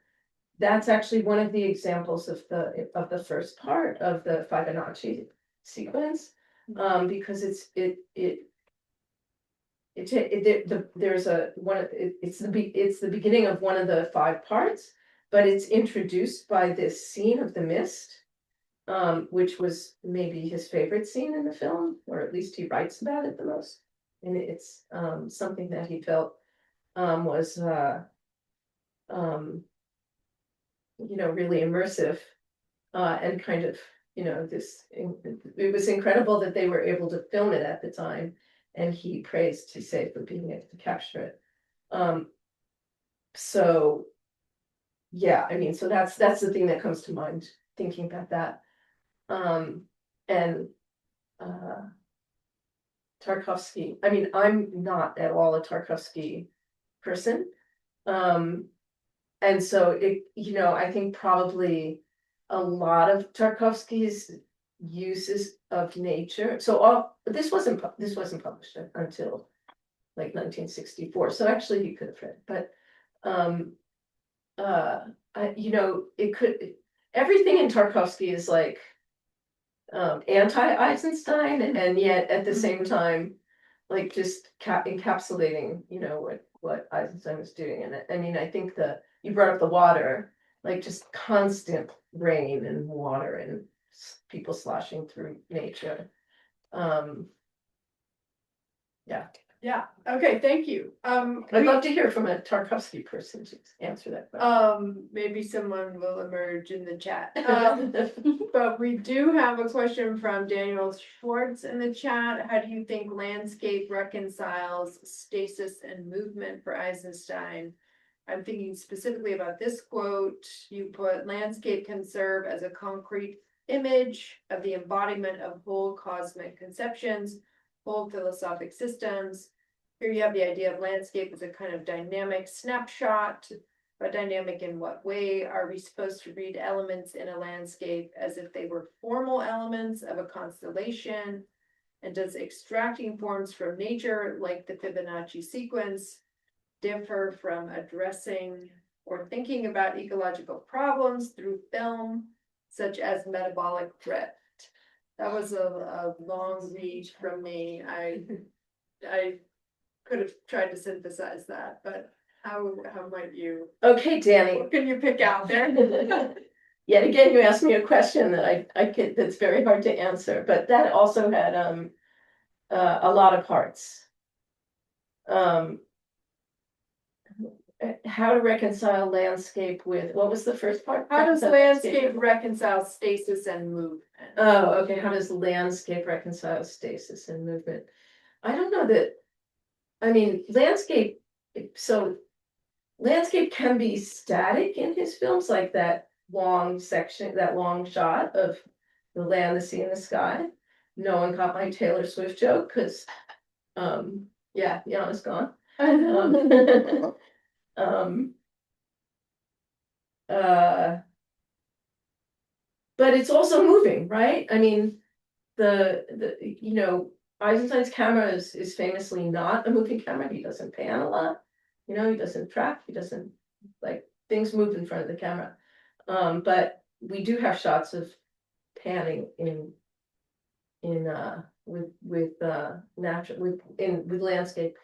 that's actually one of the examples of the first part of the Fibonacci sequence, because it's the beginning of one of the 5 parts, but it's introduced by this scene of the mist, which was maybe his favorite scene in the film, or at least he writes about it the most, and it's something that he felt was really immersive, and kind of, it was incredible that they were able to film it at the time, and he praised Tisei for being able to capture it. So yeah, I mean, so that's the thing that comes to mind, thinking about that. And Tarkovsky, I mean, I'm not at all a Tarkovsky person. And so it, I think probably a lot of Tarkovsky's uses of nature, so this wasn't published until like 1964, so actually you could have read, but it could, everything in Tarkovsky is like anti-Eisenstein, and yet at the same time, like just encapsulating, what Eisenstein was doing. And I mean, I think you brought up the water, like just constant rain and water and people sloshing through nature. Yeah, okay, thank you. I'd love to hear from a Tarkovsky person to answer that question. Maybe someone will emerge in the chat. But we do have a question from Daniel Schwartz in the chat. How do you think landscape reconciles stasis and movement for Eisenstein? I'm thinking specifically about this quote. You put, landscape can serve as a concrete image of the embodiment of whole cosmic conceptions, whole philosophic systems. Here you have the idea of landscape as a kind of dynamic snapshot. But dynamic in what way? Are we supposed to read elements in a landscape as if they were formal elements of a constellation? And does extracting forms from nature, like the Fibonacci sequence, differ from addressing or thinking about ecological problems through film, such as metabolic drift? That was a long read from me. I could have tried to synthesize that, but how might you? Okay, Danny. What can you pick out there? Yet again, you asked me a question that I could, that's very hard to answer, but that also had a lot of parts. How to reconcile landscape with, what was the first part? How does landscape reconcile stasis and movement? Oh, okay. How does landscape reconcile stasis and movement? I don't know that. I mean, landscape can be static in his films, like that long section, that long shot of the land, the sea, and the sky. No one caught my Taylor Swift joke because, yeah, Yana's gone. But it's also moving, right? I mean, Eisenstein's camera is famously not a moving camera. He doesn't pan a lot. He doesn't track. He doesn't, like, things move in front of the camera. But we do have shots of panning with natural with landscape.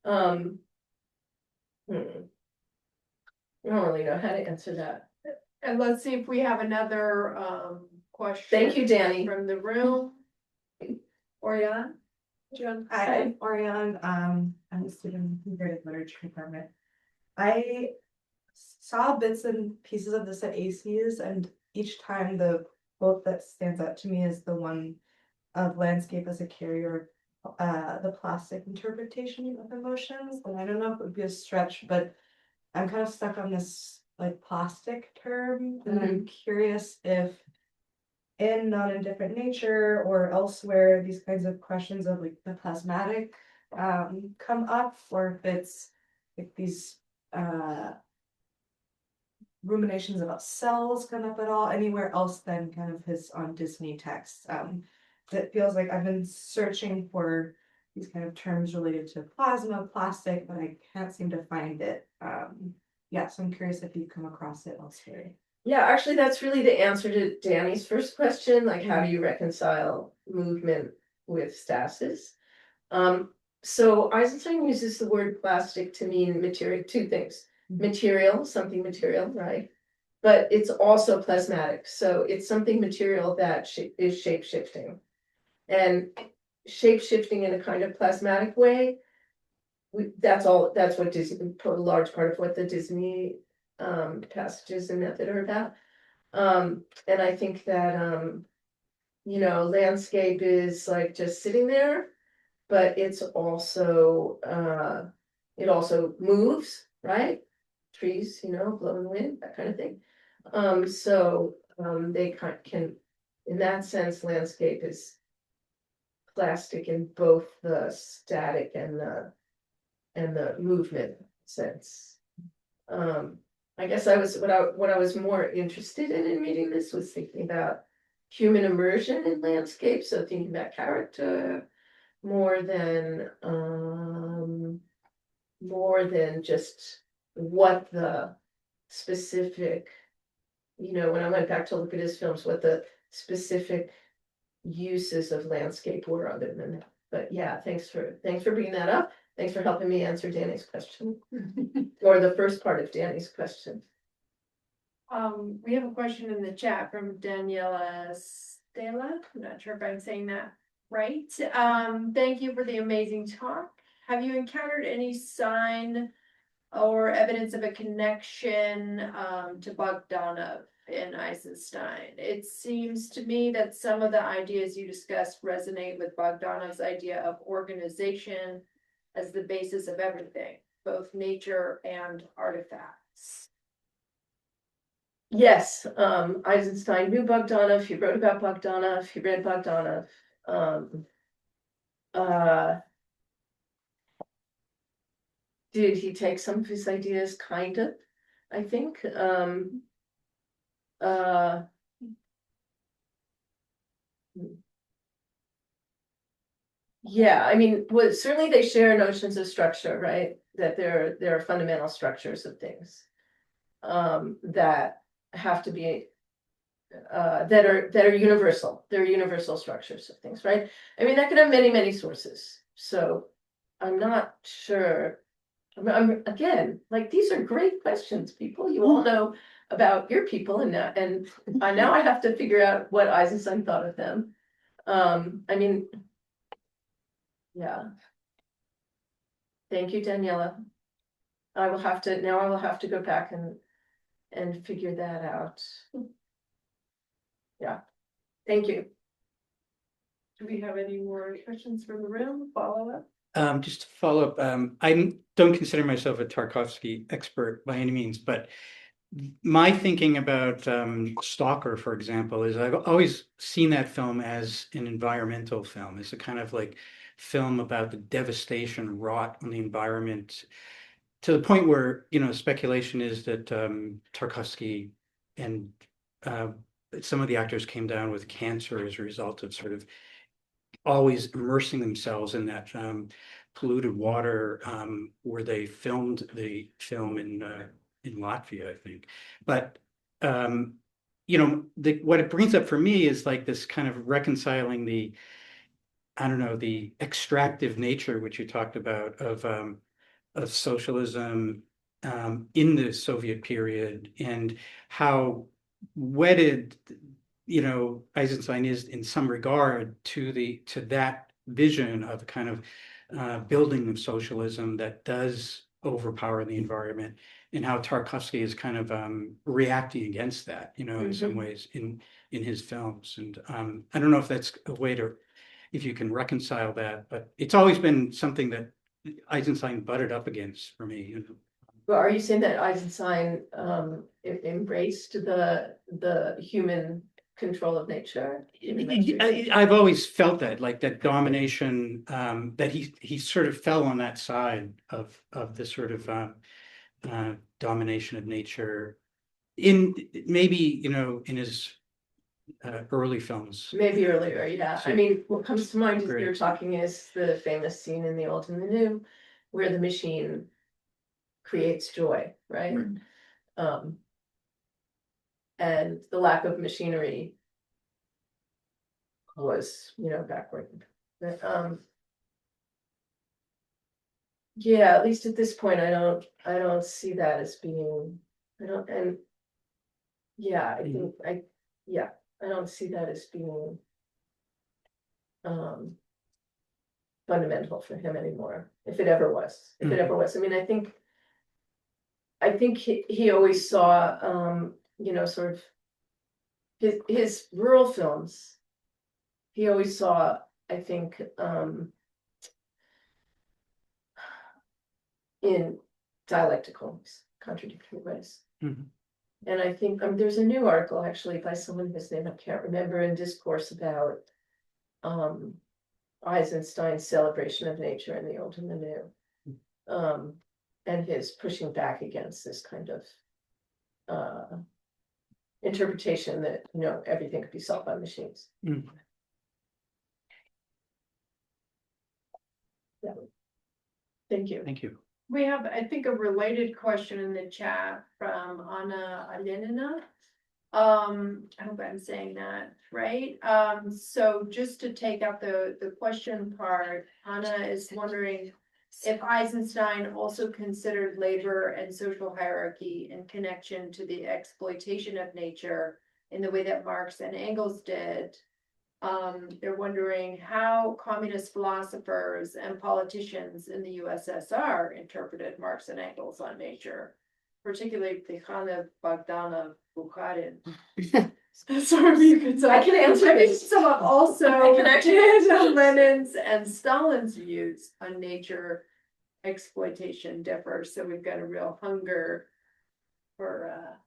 I don't really know how to answer that. And let's see if we have another question. Thank you, Danny. From the room. Orion? John? Hi, I'm Orion. I'm a student in the comparative literature department. I saw bits and pieces of this at ACs, and each time the quote that stands out to me is the one of landscape as a carrier, the plastic interpretation of emotions. And I don't know if it would be a stretch, but I'm kind of stuck on this like plastic term, and I'm curious if in Nonindifferent Nature or elsewhere these kinds of questions of like the plasmatic come up, or if it's like these ruminations about cells come up at all anywhere else than kind of his on Disney texts. That feels like I've been searching for these kind of terms related to plasma, plastic, but I can't seem to find it. Yeah, so I'm curious if you've come across it elsewhere. Yeah, actually, that's really the answer to Danny's first question, like how do you reconcile movement with stasis? So Eisenstein uses the word plastic to mean material, two things. Material, something material, right? But it's also plasmatic, so it's something material that is shape-shifting. And shape-shifting in a kind of plasmatic way, that's what Disney, a large part of what the Disney passages and method are about. And I think that landscape is like just sitting there, but it's also it also moves, right? trees, you know, blowing wind, that kind of thing. They can, in that sense, landscape is plastic in both the static and the movement sense. I guess what I was more interested in reading this was thinking about human immersion in landscape, so thinking about character more than just what the specific, you know, when I went back to look at his films, what the specific uses of landscape were other than that. But yeah, thanks for bringing that up. Thanks for helping me answer Danny's question, or the first part of Danny's question. We have a question in the chat from Daniela Stella. I'm not sure if I'm saying that right. Thank you for the amazing talk. Have you encountered any sign or evidence of a connection to Bogdanov in Eisenstein? It seems to me that some of the ideas you discussed resonate with Bogdanov's idea of organization as the basis of everything, both nature and artifacts. Yes, Eisenstein knew Bogdanov, he wrote about Bogdanov, he read Bogdanov. Did he take some of his ideas? Kind of, I think. Yeah, I mean, well, certainly they share notions of structure, right? That there are fundamental structures of things that have to be that are universal. They're universal structures of things, right? I mean, that could have many sources. So I'm not sure. I'm again, like, these are great questions, people. You all know about your people, and now I have to figure out what Eisenstein thought of them. I mean, yeah. Thank you, Daniela. I will have to go back and figure that out. Yeah, thank you. Do we have any more questions from the room? Follow up? Just to follow up, I don't consider myself a Tarkovsky expert by any means, but my thinking about Stalker, for example, is I've always seen that film as an environmental film. It's a kind of like film about the devastation wrought on the environment, to the point where, you know, speculation is that Tarkovsky and some of the actors came down with cancer as a result of sort of always immersing themselves in that polluted water where they filmed the film in Latvia, I think. But you know, what it brings up for me is like this kind of reconciling the, I don't know, the extractive nature which you talked about of socialism in the Soviet period, and how wedded, you know, Eisenstein is in some regard to that vision of kind of building of socialism that does overpower the environment, and how Tarkovsky is kind of reacting against that, you know, in some ways in his films. And I don't know if that's a way to, if you can reconcile that, but it's always been something that Eisenstein butted up against for me, you know. Well, are you saying that Eisenstein embraced the human control of nature? I've always felt that, like, that domination, that he sort of fell on that side of the sort of domination of nature in maybe, you know, in his early films. Maybe earlier, yeah. I mean, what comes to mind as Great. you're talking is the famous scene in The Old and the New, where the machine creates joy, right? And the lack of machinery was, you know, backward. But, yeah, at least at this point, I don't see that as being, I don't see that as being fundamental for him anymore, if it ever was. I mean, I think he always saw, you know, sort of his rural films. He always saw, I think, in dialectical contradictory ways. Mhm. And I think there's a new article actually by someone whose name I can't remember in Discourse about Eisenstein's celebration of nature in the old and the new. And his pushing back against this kind of interpretation that, you know, everything could be solved by machines. Mm. Yeah. Thank you. Thank you. We have, I think, a related question in the chat from Anna Alenina. I hope I'm saying that right. So just to take out the question part, Anna is wondering if Eisenstein also considered labor and social hierarchy in connection to the exploitation of nature in the way that Marx and Engels did. They're wondering how communist philosophers and politicians in the USSR interpreted Marx and Engels on nature, particularly Plekhanov, Bogdanov, Bukharin. Sorry, you could say. I can answer I think this. some of also I can actually- did Lenin's and Stalin's views on nature exploitation differ. So we've got a real hunger for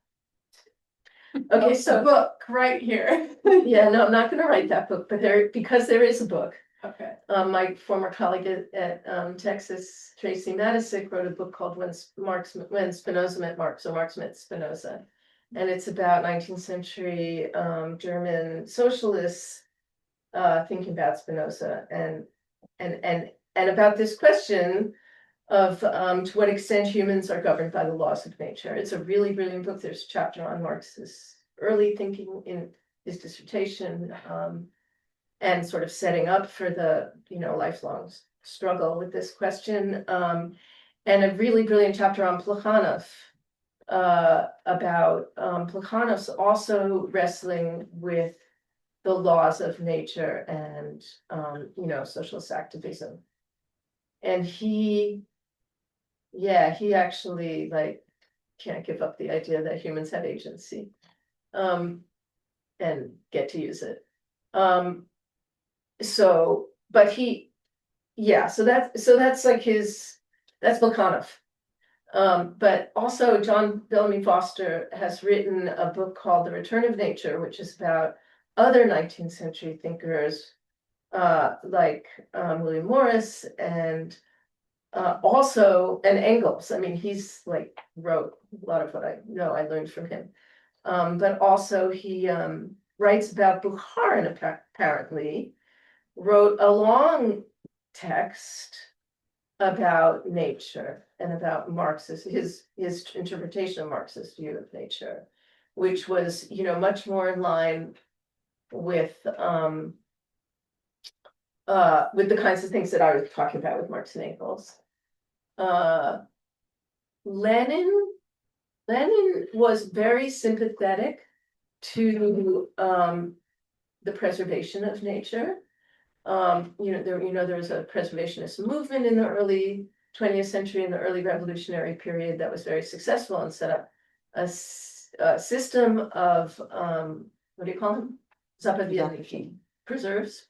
Okay, a so, book right here. yeah, no, I'm not gonna write that book, but because there is a book. Okay. My former colleague at Texas, Tracy Matisic, wrote a book called When Spinoza Met Marx, or Marx Met Spinoza. And it's about 19th century German socialists thinking about Spinoza and about this question of to what extent humans are governed by the laws of nature. It's a really brilliant book. There's a chapter on Marx's early thinking in his dissertation, and sort of setting up for the, you know, lifelong struggle with this question, and a really brilliant chapter on Plekhanov, about Plekhanov's also wrestling with the laws of nature and you know, socialist activism. And he actually like can't give up the idea that humans have agency, and get to use it. So that's like that's Plekhanov. But also John Bellamy Foster has written a book called The Return of Nature, which is about other 19th century thinkers, like William Morris and Engels. I mean, he's like wrote a lot of what I know I learned from him. But also he writes about Bukharin, apparently, wrote a long text about nature and about Marxist, his interpretation of Marxist view of nature, which was, you know, much more in line with the kinds of things that I was talking about with Marx and Engels. Lenin was very sympathetic to the preservation of nature. There was a preservationist movement in the early 20th century, in the early revolutionary period, that was very successful and set up a system of what do you call them? Zapoviadniki, preserves.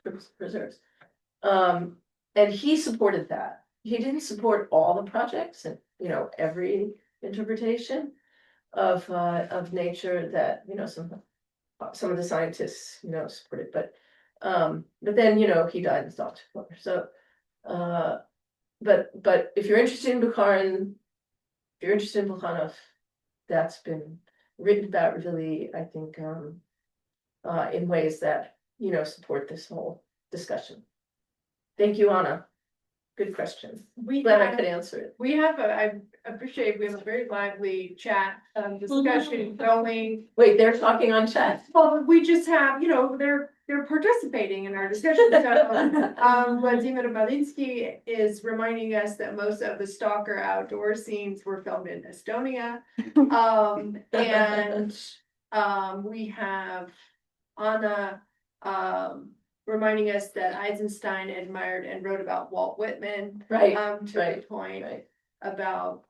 And he supported that. He didn't support all the projects and, you know, every interpretation of nature that, you know, some of the scientists, you know, supported, but then, you know, he died and stopped. So, but if you're interested in Bukharin, if you're interested in Plekhanov, that's been written about really, I think, in ways that, you know, support this whole discussion. Thank you, Anna. Good question. Glad I could answer it. I appreciate, we have a very lively chat, discussion going. Wait, they're talking on chat. Well, we just have, you know, they're participating in our discussion. Vladimir Balinsky is reminding us that most of the stalker outdoor scenes were filmed in Estonia. And we have Anna, reminding us that Eisenstein admired and wrote about Walt Whitman. Right, To the point about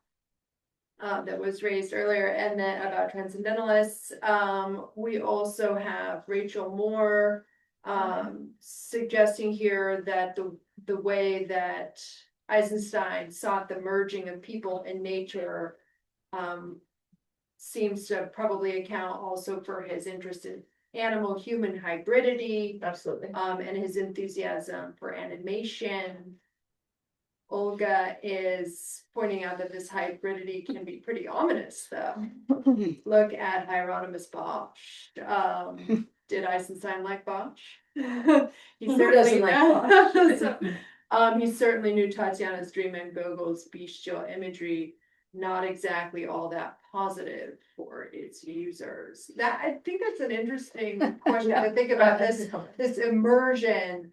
that was raised earlier, and then about transcendentalists. We also have Rachel Moore suggesting here that the way that Eisenstein sought the merging of people and nature seems to probably account also for his interest in animal-human hybridity, Absolutely. and his enthusiasm for animation. Olga is pointing out that this hybridity can be pretty ominous, though. Look at Hieronymus Bosch. Did Eisenstein like Bosch? He Who doesn't like Bosch? He certainly knew Tatiana's dream and Gogol's bestial imagery, not exactly all that positive for its users. That, I think that's an interesting question to think about, this immersion,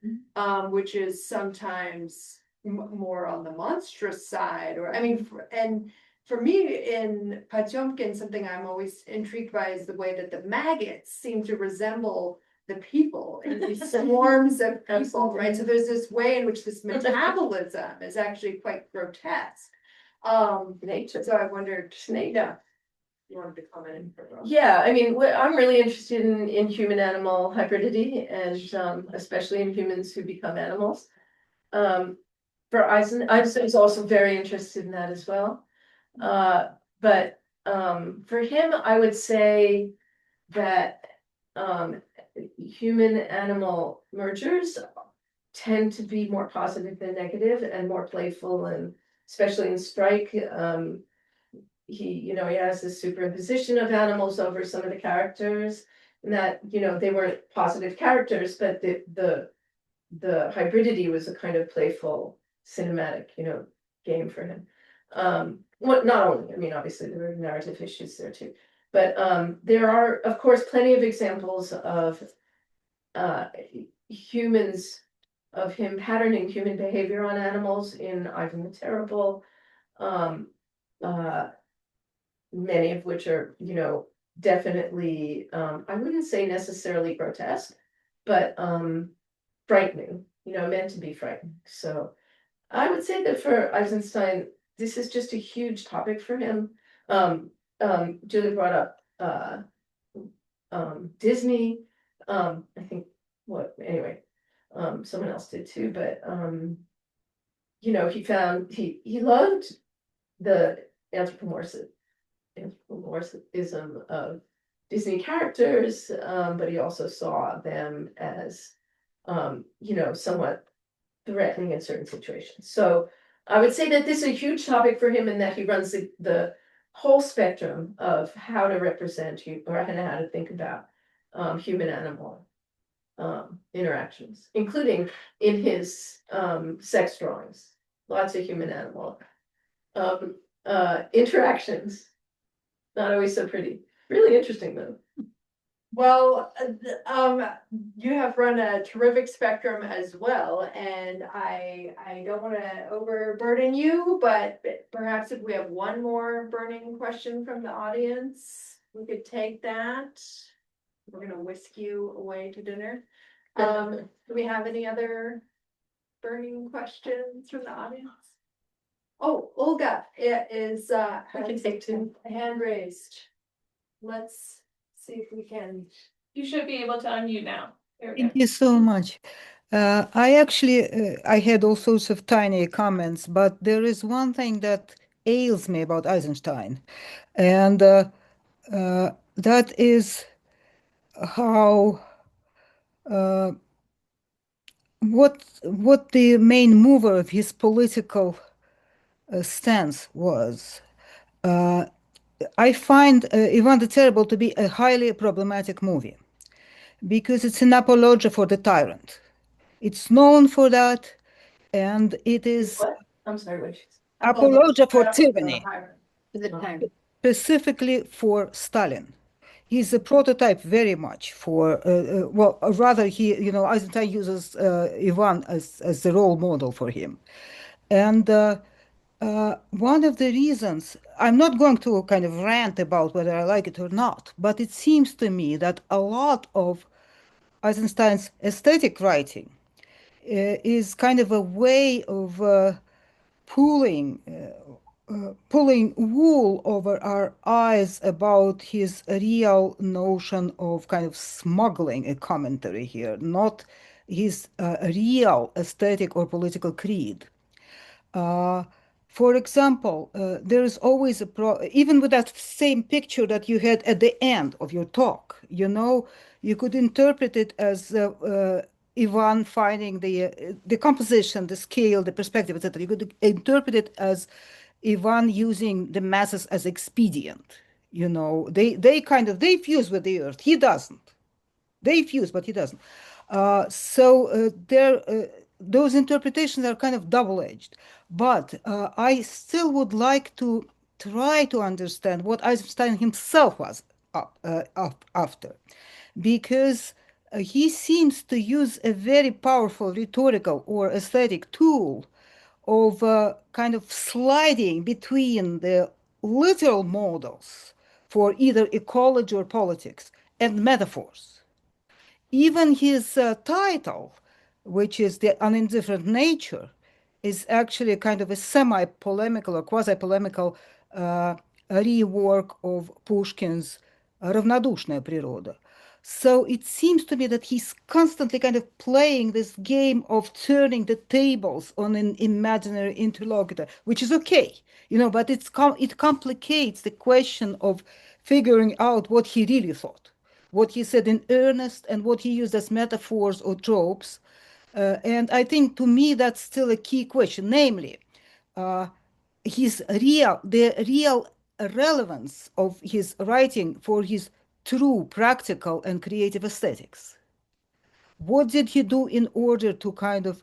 which is sometimes more on the monstrous side, or I mean, and for me in Potemkin, something I'm always intrigued by is the way that the maggots seem to resemble the people in these swarms of people, Absolutely. right? So there's this way in which this metabolism is actually quite grotesque. Nature. So I wondered, yeah, you wanted to comment further on? Yeah, I mean, I'm really interested in human-animal hybridity, and especially in humans who become animals. For Einstein's also very interested in that as well. But for him, I would say that human-animal mergers tend to be more positive than negative and more playful, and especially in Strike, he has this superimposition of animals over some of the characters, and that, they weren't positive characters, but the hybridity was a kind of playful cinematic, game for him. Not only, I mean, obviously there were narrative issues there too, but there are, of course, plenty of examples of humans, of him patterning human behavior on animals in Ivan the Terrible, many of which are, definitely, I wouldn't say necessarily grotesque, but frightening, meant to be frightening. So I would say that for Eisenstein, this is just a huge topic for him. Julie brought up Disney. I think someone else did too, but he loved the anthropomorphism of Disney characters, but he also saw them as somewhat threatening in certain situations. So I would say that this is a huge topic for him, and that he runs the whole spectrum of how to represent you, or how to think about human animal interactions, including in his sex drawings. Lots of human animal interactions. Not always so pretty. Really interesting though. Well, you have run a terrific spectrum as well, and I don't want to overburden you, but perhaps if we have one more burning question from the audience, we could take that. We're gonna whisk you away to dinner. Do we have any other burning questions from the audience? Oh, Olga, it is We can take two. hand raised. Let's see if we can. You should be able to unmute now. There we go. Thank you so much. I had all sorts of tiny comments, but there is one thing that ails me about Eisenstein, and that is how what the main mover of his political stance was. I find Ivan the Terrible to be a highly problematic movie because it's an apology for the tyrant. It's known for that, and it is What? I'm sorry, what? apology for tyranny, The time. specifically for Stalin. He's a prototype very much for, rather Eisenstein uses Ivan as the role model for him. And one of the reasons, I'm not going to kind of rant about whether I like it or not, but it seems to me that a lot of Eisenstein's aesthetic writing is kind of a way of pulling wool over our eyes about his real notion of kind of smuggling a commentary here, not his real aesthetic or political creed. For example, there is always even with that same picture that you had at the end of your talk, you could interpret it as Ivan finding the composition, the scale, the perspective, etc. You could interpret it as Ivan using the masses as expedient. They fuse with the earth. He doesn't. They fuse, but he doesn't. Those interpretations are kind of double-edged. But I still would like to try to understand what Eisenstein himself was after, because he seems to use a very powerful rhetorical or aesthetic tool of kind of sliding between the literal models for either ecology or politics and metaphors. Even his title, which is The Unindifferent Nature, is actually a kind of a semi-polemical or quasi-polemical rework of Pushkin's равнодушная природа. So it seems to me that he's constantly kind of playing this game of turning the tables on an imaginary interlocutor, which is okay, but it complicates the question of figuring out what he really thought, what he said in earnest, and what he used as metaphors or tropes. And I think to me that's still a key question, namely, the real relevance of his writing for his true practical and creative aesthetics. What did he do in order to kind of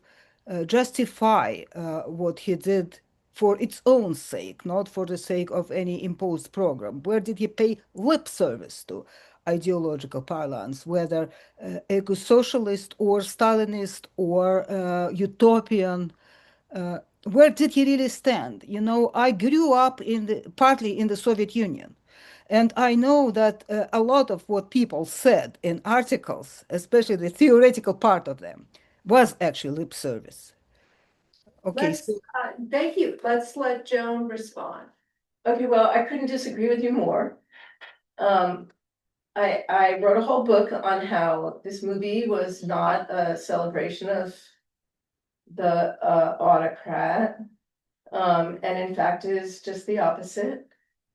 justify what he did for its own sake, not for the sake of any imposed program? Where did he pay lip service to ideological parlance, whether eco-socialist or Stalinist or utopian? Where did he really stand? I grew up partly in the Soviet Union. And I know that a lot of what people said in articles, especially the theoretical part of them, was actually lip service. Okay, Thank you. Let's let Joan respond. Okay, well, I couldn't disagree with you more. I wrote a whole book on how this movie was not a celebration of the autocrat, and in fact is just the opposite.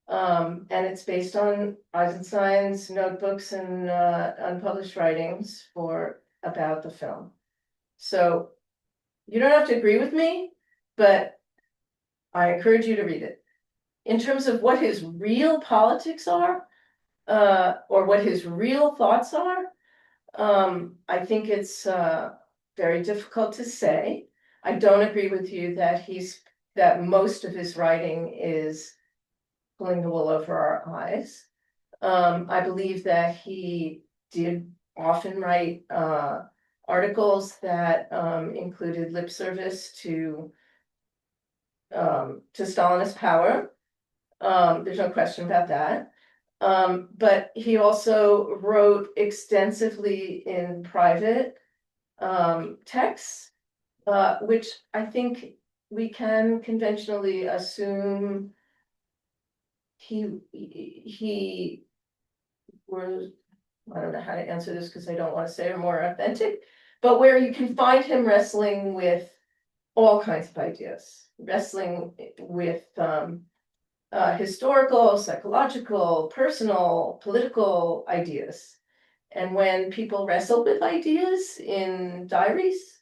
And it's based on Eisenstein's notebooks and unpublished writings about the film. So you don't have to agree with me, but I encourage you to read it. In terms of what his real politics are, or what his real thoughts are, I think it's very difficult to say. I don't agree with you that most of his writing is pulling the wool over our eyes. I believe that he did often write articles that included lip service to Stalinist power. There's no question about that. But he also wrote extensively in private texts, which I think we can conventionally assume he was, I don't know how to answer this because I don't want to say are more authentic, but where you can find him wrestling with all kinds of ideas, wrestling with historical, psychological, personal, political ideas. And when people wrestle with ideas in diaries,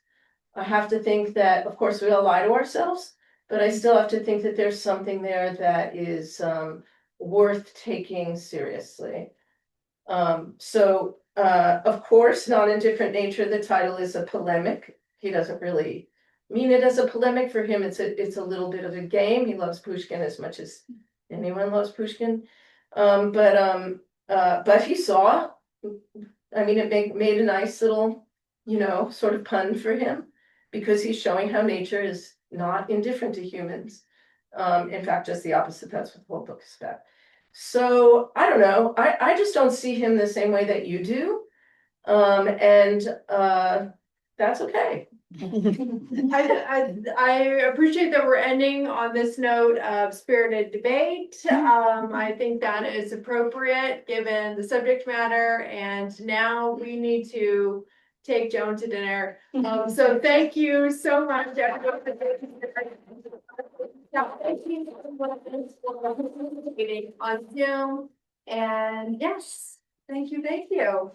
I have to think that, of course, we all lie to ourselves, but I still have to think that there's something there that is worth taking seriously. So, of course, Nonindifferent Nature, the title is a polemic. He doesn't really mean it as a polemic. For him, it's a little bit of a game. He loves Pushkin as much as anyone loves Pushkin. But he saw, I mean, it made a nice little, sort of pun for him, because he's showing how nature is not indifferent to humans. In fact, just the opposite. That's what the whole book is about. So I don't know. I just don't see him the same way that you do. And that's okay. I appreciate that we're ending on this note of spirited debate. I think that is appropriate given the subject matter, and now we need to take Joan to dinner. So thank you so much, everyone. thank you for participating on Zoom. And yes, thank you, thank you.